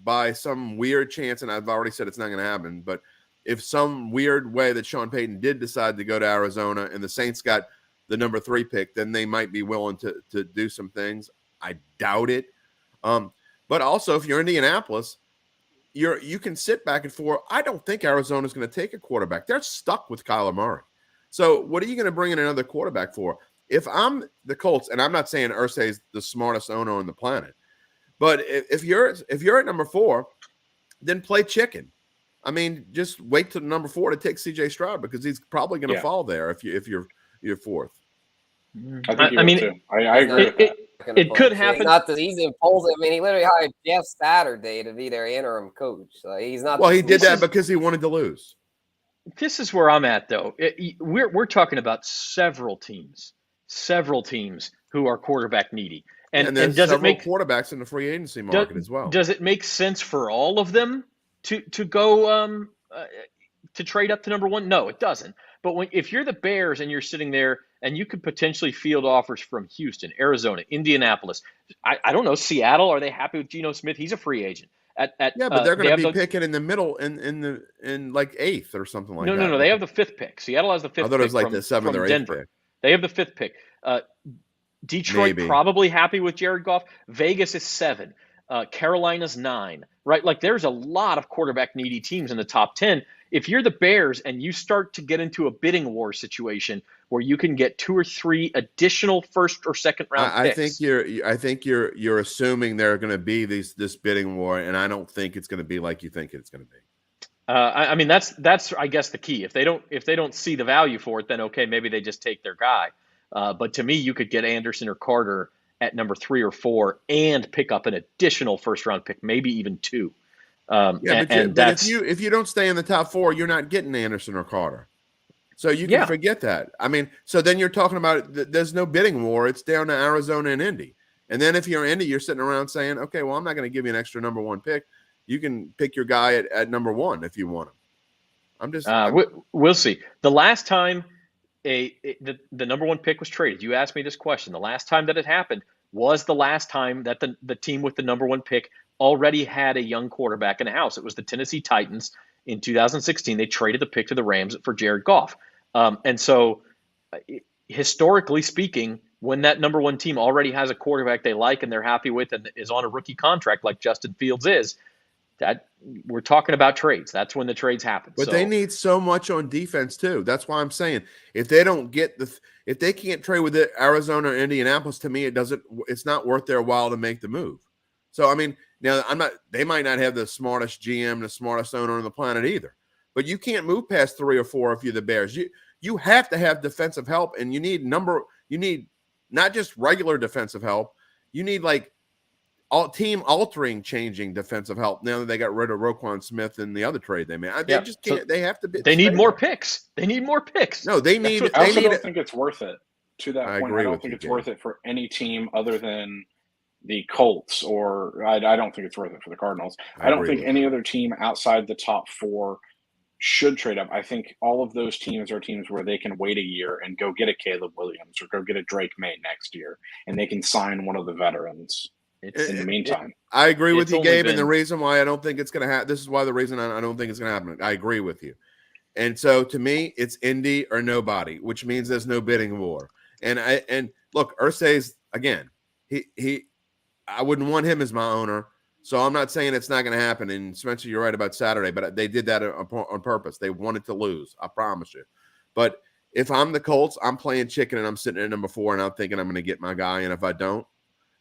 by some weird chance, and I've already said it's not going to happen, but if some weird way that Sean Payton did decide to go to Arizona and the Saints got the number 3 pick, then they might be willing to do some things. I doubt it. But also, if you're Indianapolis, you can sit back and forth. I don't think Arizona's going to take a quarterback. They're stuck with Kyler Murray. So what are you going to bring in another quarterback for? If I'm the Colts, and I'm not saying Irsay is the smartest owner on the planet, but if you're at number 4, then play chicken. I mean, just wait till number 4 to take CJ Stroud, because he's probably going to fall there if you're 4th. I mean, too. I agree with that. It could happen. Not the season polls. I mean, he literally hired Jeff Saturday to be their interim coach. So he's not. Well, he did that because he wanted to lose. This is where I'm at, though. We're talking about several teams who are quarterback needy, and there's does several it make quarterbacks in the free agency market as well? Does it make sense for all of them to go to trade up to number 1? No, it doesn't. But if you're the Bears and you're sitting there and you could potentially field offers from Houston, Arizona, Indianapolis, I don't know, Seattle, are they happy with Geno Smith? He's a free agent. But they're going to be picking in the middle in like 8th or something like that. No. They have the 5th pick. Seattle has the 5th pick. I thought it was like the 7th or 8th Denver. pick. They have the 5th pick. Detroit probably happy with Jared Goff. Vegas is 7. Carolina's 9. Right? Like, there's a lot of quarterback needy teams in the top 10. If you're the Bears and you start to get into a bidding war situation where you can get 2 or 3 additional first or second round picks, I think you're assuming there are going to be this bidding war, and I don't think it's going to be like you think it's going to be. I mean, that's I guess the key. If they don't see the value for it, then okay, maybe they just take their guy. But to me, you could get Anderson or Carter at number 3 or 4 and pick up an additional first round pick, maybe even 2. But if you don't stay in the top 4, you're not getting Anderson or Carter. So you can forget that. I mean, so then you're talking about there's no bidding war. It's down to Arizona and Indy. And then if you're Indy, you're sitting around saying, okay, well, I'm not going to give you an extra number 1 pick. You can pick your guy at number 1 if you want him. We'll see. The last time the number 1 pick was traded, you asked me this question. The last time that it happened was the last time that the team with the number 1 pick already had a young quarterback in the house. It was the Tennessee Titans in 2016. They traded the pick to the Rams for Jared Goff. And so historically speaking, when that number 1 team already has a quarterback they like and they're happy with and is on a rookie contract like Justin Fields is, that we're talking about trades. That's when the trades happen. But they need so much on defense too. That's why I'm saying if they don't get if they can't trade with Arizona or Indianapolis, to me it's not worth their while to make the move. So I mean, now they might not have the smartest GM, the smartest owner on the planet either. But you can't move past 3 or 4 if you're the Bears. You have to have defensive help, and you need not just regular defensive help. You need like team altering, changing defensive help. Now that they got rid of Roquan Smith and the other trade they made, they just can't. They have to. They need more picks. They need more picks. No, they need. I also don't think it's worth it. To that point, I don't think it's Gabe. worth it for any team other than the Colts, or I don't think it's worth it for the Cardinals. I don't think any other team outside the top 4 should trade up. I think all of those teams are teams where they can wait a year and go get a Caleb Williams or go get a Drake May next year, and they can sign one of the veterans in the meantime. I agree with you, Gabe, and the reason why I don't think it's going to happen, this is why the reason I don't think it's going to happen. I agree with you. And so to me, it's Indy or nobody, which means there's no bidding war. And look, Irsay's, again, I wouldn't want him as my owner. So I'm not saying it's not going to happen. And Spencer, you're right about Saturday, but they did that on purpose. They wanted to lose. I promise you. But if I'm the Colts, I'm playing chicken and I'm sitting at number 4 and I'm thinking I'm going to get my guy. And if I don't,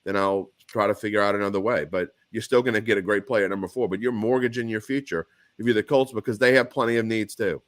then I'll try to figure out another way. But you're still going to get a great player at number 4, but you're mortgaging your future if you're the Colts because they have plenty of needs too.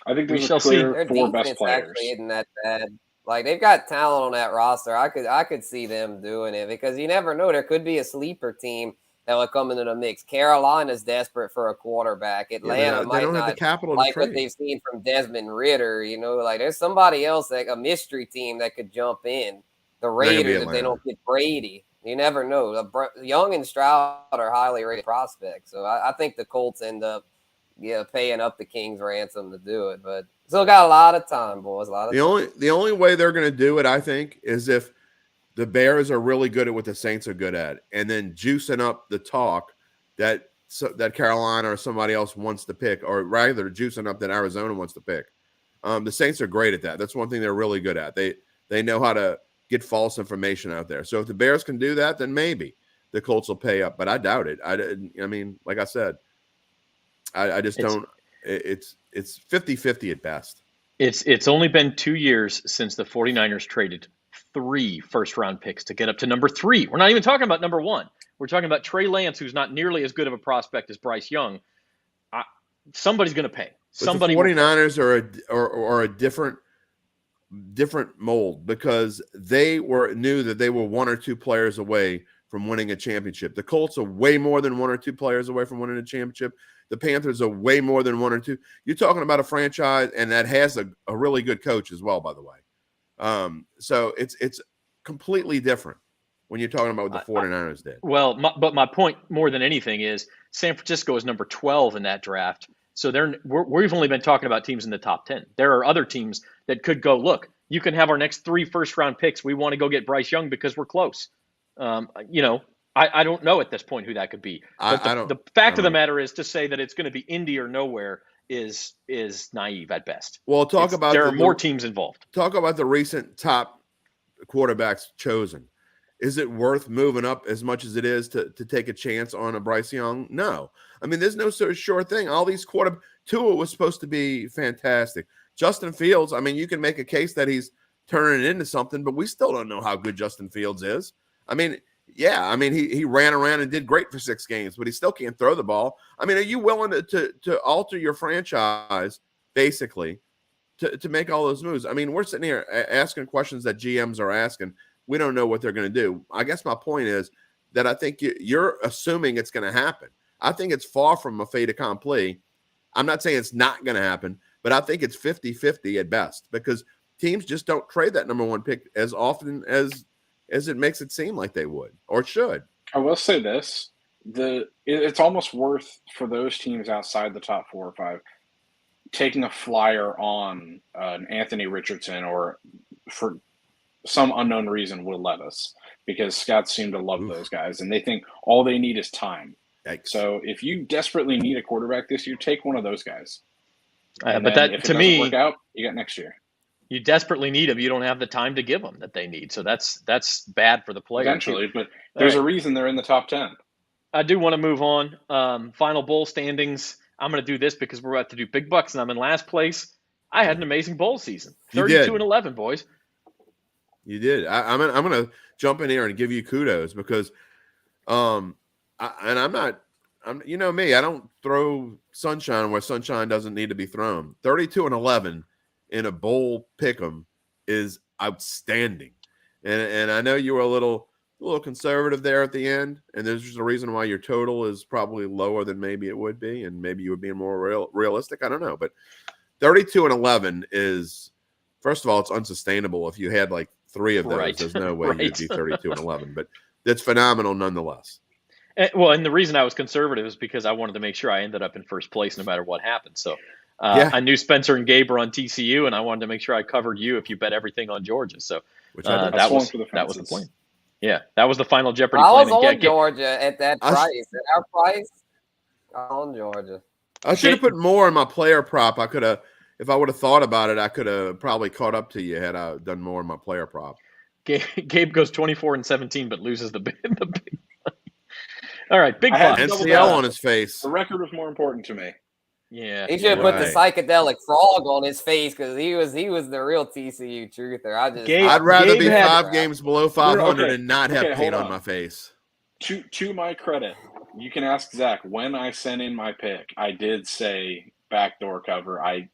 I think there's a clear 4 best players. Actually isn't that bad. Like, they've got talent on that roster. I could see them doing it because you never know. There could be a sleeper team that would come into the mix. Carolina's desperate for a quarterback. Atlanta might don't not have the capital like to what trade. they've seen from Desmond Ritter. Like there's somebody else, like a mystery team that could jump in. The Raiders, if they don't get Brady, you never know. Young and Stroud are highly rated prospects, so I think the Colts end up paying up the King's ransom to do it, but still got a lot of time, boys. The only way they're going to do it, I think, is if the Bears are really good at what the Saints are good at, and then juicing up the talk that Carolina or somebody else wants to pick, or rather juicing up that Arizona wants to pick. The Saints are great at that. That's one thing they're really good at. They know how to get false information out there. So if the Bears can do that, then maybe the Colts will pay up, but I doubt it. I mean, like I said, I just don't. It's 50-50 at best. It's only been 2 years since the 49ers traded 3 first-round picks to get up to number 3. We're not even talking about number 1. We're talking about Trey Lance, who's not nearly as good of a prospect as Bryce Young. Somebody's going to pay. Somebody. But the 49ers are a different mold because they knew that they were 1 or 2 players away from winning a championship. The Colts are way more than 1 or 2 players away from winning a championship. The Panthers are way more than 1 or 2. You're talking about a franchise, and that has a really good coach as well, by the way. So it's completely different when you're talking about what the 49ers did. Well, but my point more than anything is San Francisco is number 12 in that draft. So we've only been talking about teams in the top 10. There are other teams that could go, look, you can have our next 3 first-round picks. We want to go get Bryce Young because we're close. I don't know at this point who that could be. But the fact of the matter is to say that it's going to be Indy or nowhere is naive at best. Well, there are more teams involved. Talk about the recent top quarterbacks chosen. Is it worth moving up as much as it is to take a chance on a Bryce Young? No. I mean, there's no sort of sure thing. All these Tua was supposed to be fantastic. Justin Fields, I mean, you can make a case that he's turning it into something, but we still don't know how good Justin Fields is. I mean, yeah, I mean, he ran around and did great for 6 games, but he still can't throw the ball. I mean, are you willing to alter your franchise, basically, to make all those moves? I mean, we're sitting here asking questions that GMs are asking. We don't know what they're going to do. I guess my point is that I think you're assuming it's going to happen. I think it's far from a fait accompli. I'm not saying it's not going to happen, but I think it's 50-50 at best because teams just don't trade that number 1 pick as often as it makes it seem like they would or should. I will say this. It's almost worth for those teams outside the top 4 or 5 taking a flyer on Anthony Richardson or for some unknown reason Will Levis because scouts seem to love those guys and they think all they need is time. Yikes. So if you desperately need a quarterback this year, take one of those guys. But that if to it me, work out, you got next year. You desperately need them. You don't have the time to give them that they need. So that's bad for the player. Eventually, but there's a reason they're in the top 10. I do want to move on. Final bowl standings. I'm going to do this because we're about to do big bucks and I'm in last place. I had an amazing bowl season. 32-11, boys. You did. I'm going to jump in here and give you kudos because you know me, I don't throw sunshine where sunshine doesn't need to be thrown. 32-11 in a bowl pick'em is outstanding. And I know you were a little conservative there at the end, and there's just a reason why your total is probably lower than maybe it would be, and maybe you would be more realistic. I don't know. But 32-11 is, first of all, it's unsustainable. If you had like 3 of those, right. There's no way you'd be 32-11. But that's phenomenal nonetheless. And the reason I was conservative is because I wanted to make sure I ended up in first place no matter what happened. So I knew Spencer and Gabe were on TCU, and I wanted to make sure I covered you if you bet everything on Georgia. So that was the point. Yeah, that was the final Jeopardy. I was on Georgia at that price. At our price, on Georgia. I should have put more in my player prop. I could have, if I would have thought about it, I could have probably caught up to you had I done more in my player prop. Gabe goes 24-17, but loses the big money. All right, big bucks. NCL on his face. The record was more important to me. Yeah, he should have put the psychedelic frog on his face because he was the real TCU truther. I'd rather be 5 games below 500 and not have paint on my face. To my credit, you can ask Zach when I sent in my pick. I did say backdoor cover. I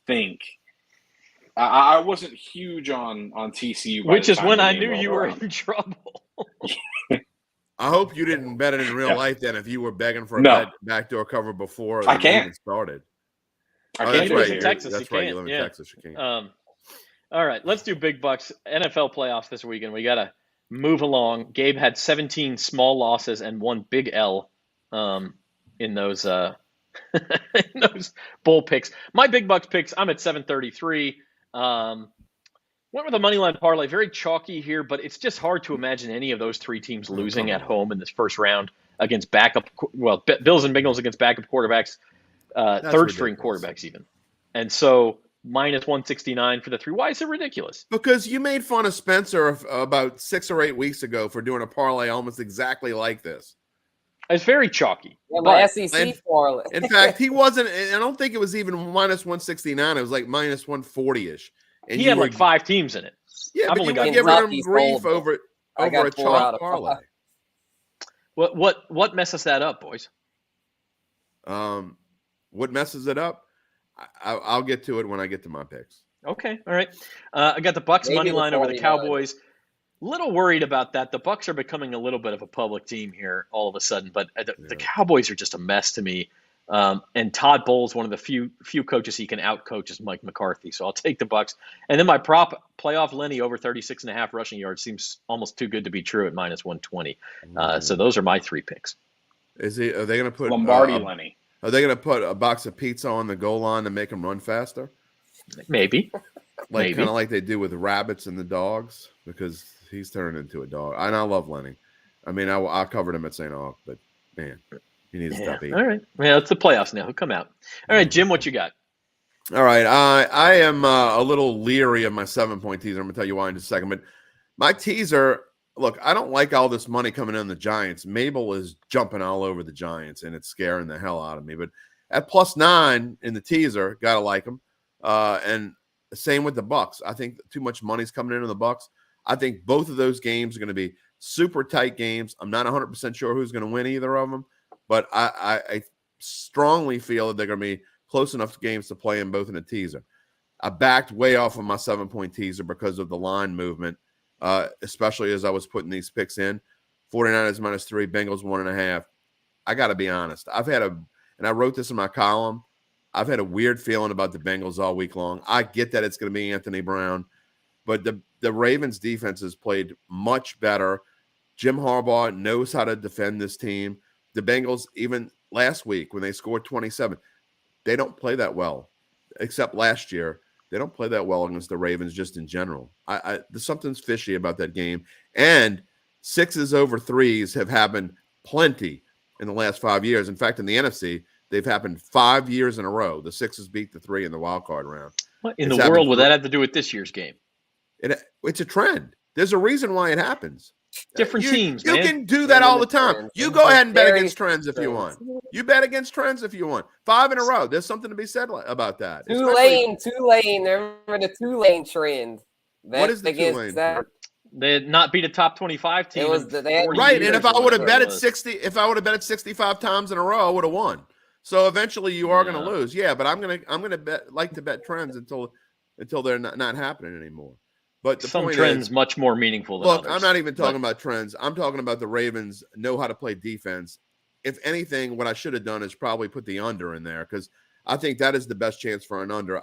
think I wasn't huge on TCU, which is when I knew you were in trouble. I hope you didn't bet it in real life then if you were begging for a backdoor cover before it even started. I Oh, can't. that's You live right. in Texas, That's you right. can't. You live in Texas. You can't. All right, let's do big bucks. NFL playoffs this weekend. We got to move along. Gabe had 17 small losses and 1 big L in those in those bowl picks. My big bucks picks, I'm at 733. Went with a money line parlay. Very chalky here, but it's just hard to imagine any of those 3 teams losing at home in this first round against backup. Well, Bills and Bengals against backup quarterbacks, third-string quarterbacks even. And so minus 169 for the 3. Why is it ridiculous? Because you made fun of Spencer about 6 or 8 weeks ago for doing a parlay almost exactly like this. It's very chalky. Yeah, my SEC parlay. In fact, he wasn't. I don't think it was even minus 169. It was like minus 140-ish. And he had like 5 teams in it. Yeah, but you were giving him grief over a chalk parlay. What messes that up, boys? What messes it up? I'll get to it when I get to my picks. Okay, all right. I got the Bucks money line over the Cowboys. Little worried about that. The Bucks are becoming a little bit of a public team here all of a sudden, but the Cowboys are just a mess to me. And Todd Bowles, one of the few coaches he can outcoach, is Mike McCarthy. So I'll take the Bucks. And then my prop, playoff Lenny over 36.5 rushing yards, seems almost too good to be true at minus 120. So those are my 3 picks. Are they going to put Lombardi Lenny? Are they going to put a box of pizza on the goal line to make them run faster? Maybe. Kind of like they do with the rabbits and the dogs, because he's turning into a dog. And I love Lenny. I mean, I covered him at St. Aug, but man, he needs to stop eating. All right. Yeah, it's the playoffs now. He'll come out. All right, Jim, what you got? All right. I am a little leery of my 7-point teaser. I'm going to tell you why in just a second. But my teaser, look, I don't like all this money coming in on the Giants. Mabel is jumping all over the Giants, and it's scaring the hell out of me. But at +9 in the teaser, got to like them. And same with the Bucks. I think too much money's coming in on the Bucks. I think both of those games are going to be super tight games. I'm not 100% sure who's going to win either of them, but I strongly feel that they're going to be close enough games to play in both in a teaser. I backed way off of my 7-point teaser because of the line movement, especially as I was putting these picks in. 49ers -3, Bengals 1.5. I got to be honest. And I wrote this in my column, I've had a weird feeling about the Bengals all week long. I get that it's going to be Anthony Brown, but the Ravens defense has played much better. Jim Harbaugh knows how to defend this team. The Bengals, even last week when they scored 27, they don't play that well, except last year. They don't play that well against the Ravens just in general. There's something's fishy about that game. And 6s over 3s have happened plenty in the last 5 years. In fact, in the NFC, they've happened 5 years in a row. The 6s beat the 3 in the wild card round. What in the world would that have to do with this year's game? It's a trend. There's a reason why it happens. Different teams, you man. can do that all the time. You go ahead and bet against trends if you want. You bet against trends if you want. 5 in a row. There's something to be said about that. Tulane. Remember the Tulane trend? What is the Tulane trend? They did not beat a top 25 team. Right, and if I would have bet at 65 times in a row, I would have won. So eventually, you are going to lose. Yeah, but I'm gonna like to bet trends until they're not happening anymore. But some trends much more meaningful than others. I'm not even talking about trends. I'm talking about the Ravens know how to play defense. If anything, what I should have done is probably put the under in there because I think that is the best chance for an under.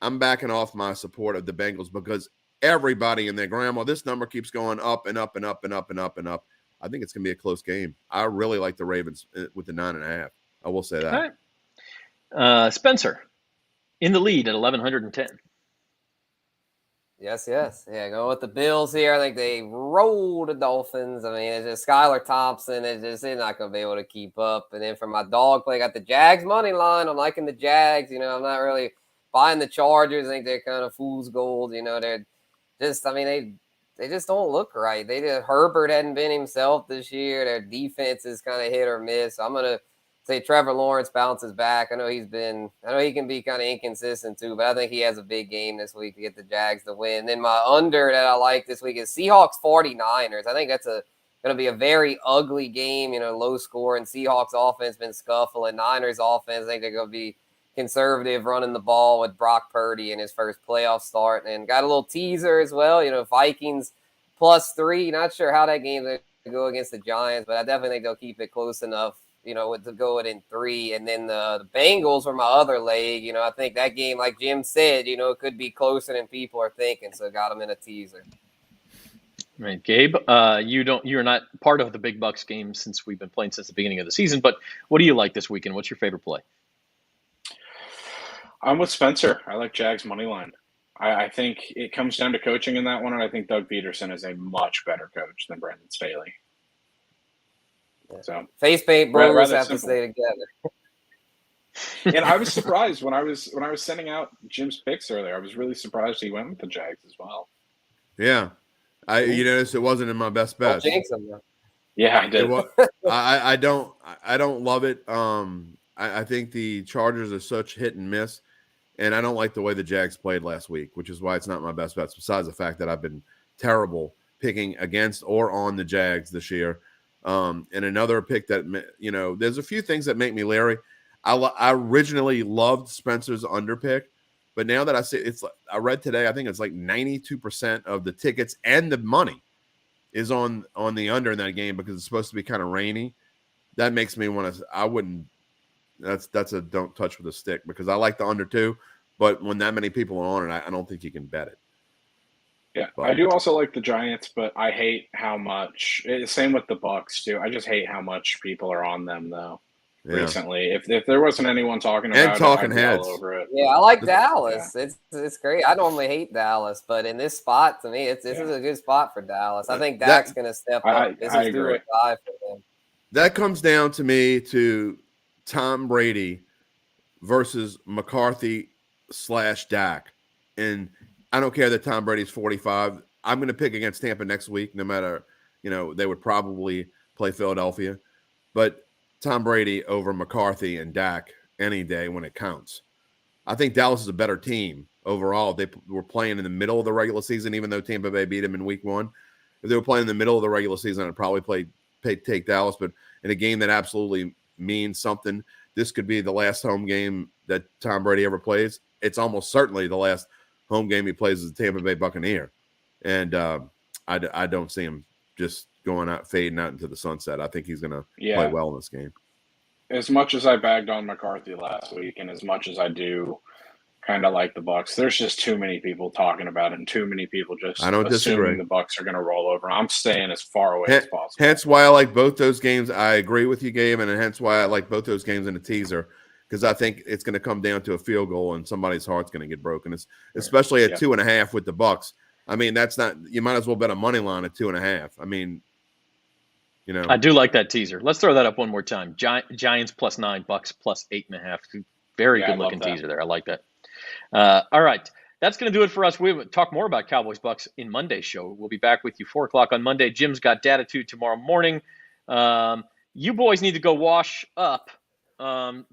I'm backing off my support of the Bengals because everybody and their grandma, this number keeps going up and up and up and up and up and up. I think it's going to be a close game. I really like the Ravens with the 9.5. I will say that. All right. Spencer in the lead at 1,110. Yes. Yeah, go with the Bills here. I think they roll the Dolphins. I mean, it's just Skylar Thompson. They're not going to be able to keep up. And then for my dog play, I got the Jags money line. I'm liking the Jags. I'm not really buying the Chargers. I think they're kind of fool's gold. They're just, they just don't look right. Herbert hadn't been himself this year. Their defense is kind of hit or miss. I'm going to say Trevor Lawrence bounces back. I know he can be kind of inconsistent too, but I think he has a big game this week to get the Jags to win. Then my under that I like this week is Seahawks 49ers. I think that's going to be a very ugly game, low score, and Seahawks offense been scuffling. Niners offense, I think they're going to be conservative running the ball with Brock Purdy in his first playoff start. And got a little teaser as well, Vikings +3. Not sure how that game's going go against the Giants, but I definitely think they'll keep it close enough, to go it in 3. And then the Bengals were my other leg. I think that game, like Jim said, it could be closer than people are thinking. So got them in a teaser. Right, Gabe, you're not part of the big bucks game since we've been playing since the beginning of the season, but what do you like this weekend? What's your favorite play? I'm with Spencer. I like Jags money line. I think it comes down to coaching in that one, and I think Doug Peterson is a much better coach than Brandon Staley. So face paint bros have to stay together. And I was surprised when I was sending out Jim's picks earlier. I was really surprised he went with the Jags as well. Yeah, you noticed it wasn't in my best bet. Yeah, I did. I don't love it. I think the Chargers are such hit and miss. And I don't like the way the Jags played last week, which is why it's not my best bets, besides the fact that I've been terrible picking against or on the Jags this year. And another pick that, there's a few things that make me leery. I originally loved Spencer's under pick, but now that I see I read today, I think it's like 92% of the tickets and the money is on the under in that game because it's supposed to be kind of rainy. That makes me want to, that's a don't touch with a stick because I like the under too, but when that many people are on it, I don't think you can bet it. Yeah, I do also like the Giants, but I hate how much. Same with the Bucks too. I just hate how much people are on them though. Yeah. Recently, if there wasn't anyone talking about talking it, heads all over it. Yeah, I like Dallas. Yeah. It's great. I normally hate Dallas, but in this spot, to me, this is a good spot for Dallas. I think Dak's going to step up. This is do or die for them. That comes down to me to Tom Brady versus McCarthy / Dak. And I don't care that Tom Brady's 45. I'm going to pick against Tampa next week, no matter, they would probably play Philadelphia. But Tom Brady over McCarthy and Dak any day when it counts. I think Dallas is a better team overall. They were playing in the middle of the regular season, even though Tampa Bay beat them in week 1. If they were playing in the middle of the regular season, I'd probably take Dallas. But in a game that absolutely means something, this could be the last home game that Tom Brady ever plays. It's almost certainly the last home game he plays as a Tampa Bay Buccaneer. And I don't see him just fading out into the sunset. I think he's going to play well in this game. As much as I bagged on McCarthy last week, and as much as I do kind of like the Bucs, there's just too many people talking about it, and too many people just assuming the Bucs are going to roll over. I'm staying as far away as possible. Hence why I like both those games. I agree with you, Gabe, and hence why I like both those games in the teaser, because I think it's going to come down to a field goal, and somebody's heart's going to get broken. Especially at 2.5 with the Bucs. I mean, that's not. You might as well bet a money line at 2.5. I mean. I do like that teaser. Let's throw that up one more time. Giants +9, Bucks +8.5. Very good looking teaser there. I like that. All right. That's going to do it for us. We'll talk more about Cowboys Bucks in Monday's show. We'll be back with you 4:00 on Monday. Jim's got Datitude tomorrow morning. You boys need to go wash up.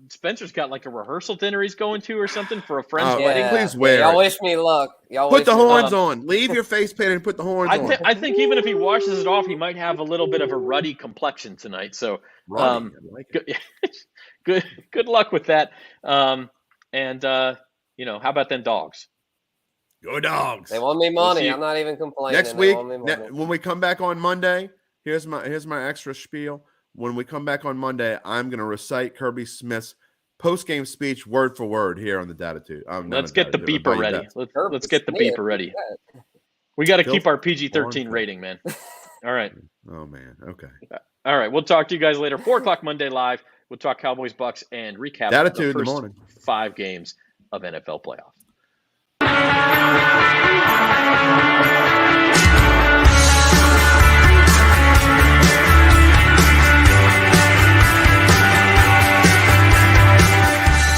Spencer's got like a rehearsal dinner he's going to or something for a friend's wedding. Please wear Y'all wish me luck. Put the horns on. Leave your face paint and put the horns on. I think even if he washes it off, he might have a little bit of a ruddy complexion tonight. So good luck with that. How about them dogs? Go Dogs. They want me money. I'm not even complaining. Next week, when we come back on Monday, here's my extra spiel. When we come back on Monday, I'm going to recite Kirby Smith's post-game speech word for word here on the Datitude. Let's get the beeper ready. Let's get the beeper ready. We got to keep our PG-13 rating, man. All right. Oh, man. Okay. All right. We'll talk to you guys later. 4:00 Monday live. We'll talk Cowboys, Bucks, and recap Datitude the first in the morning. 5 games of NFL playoffs.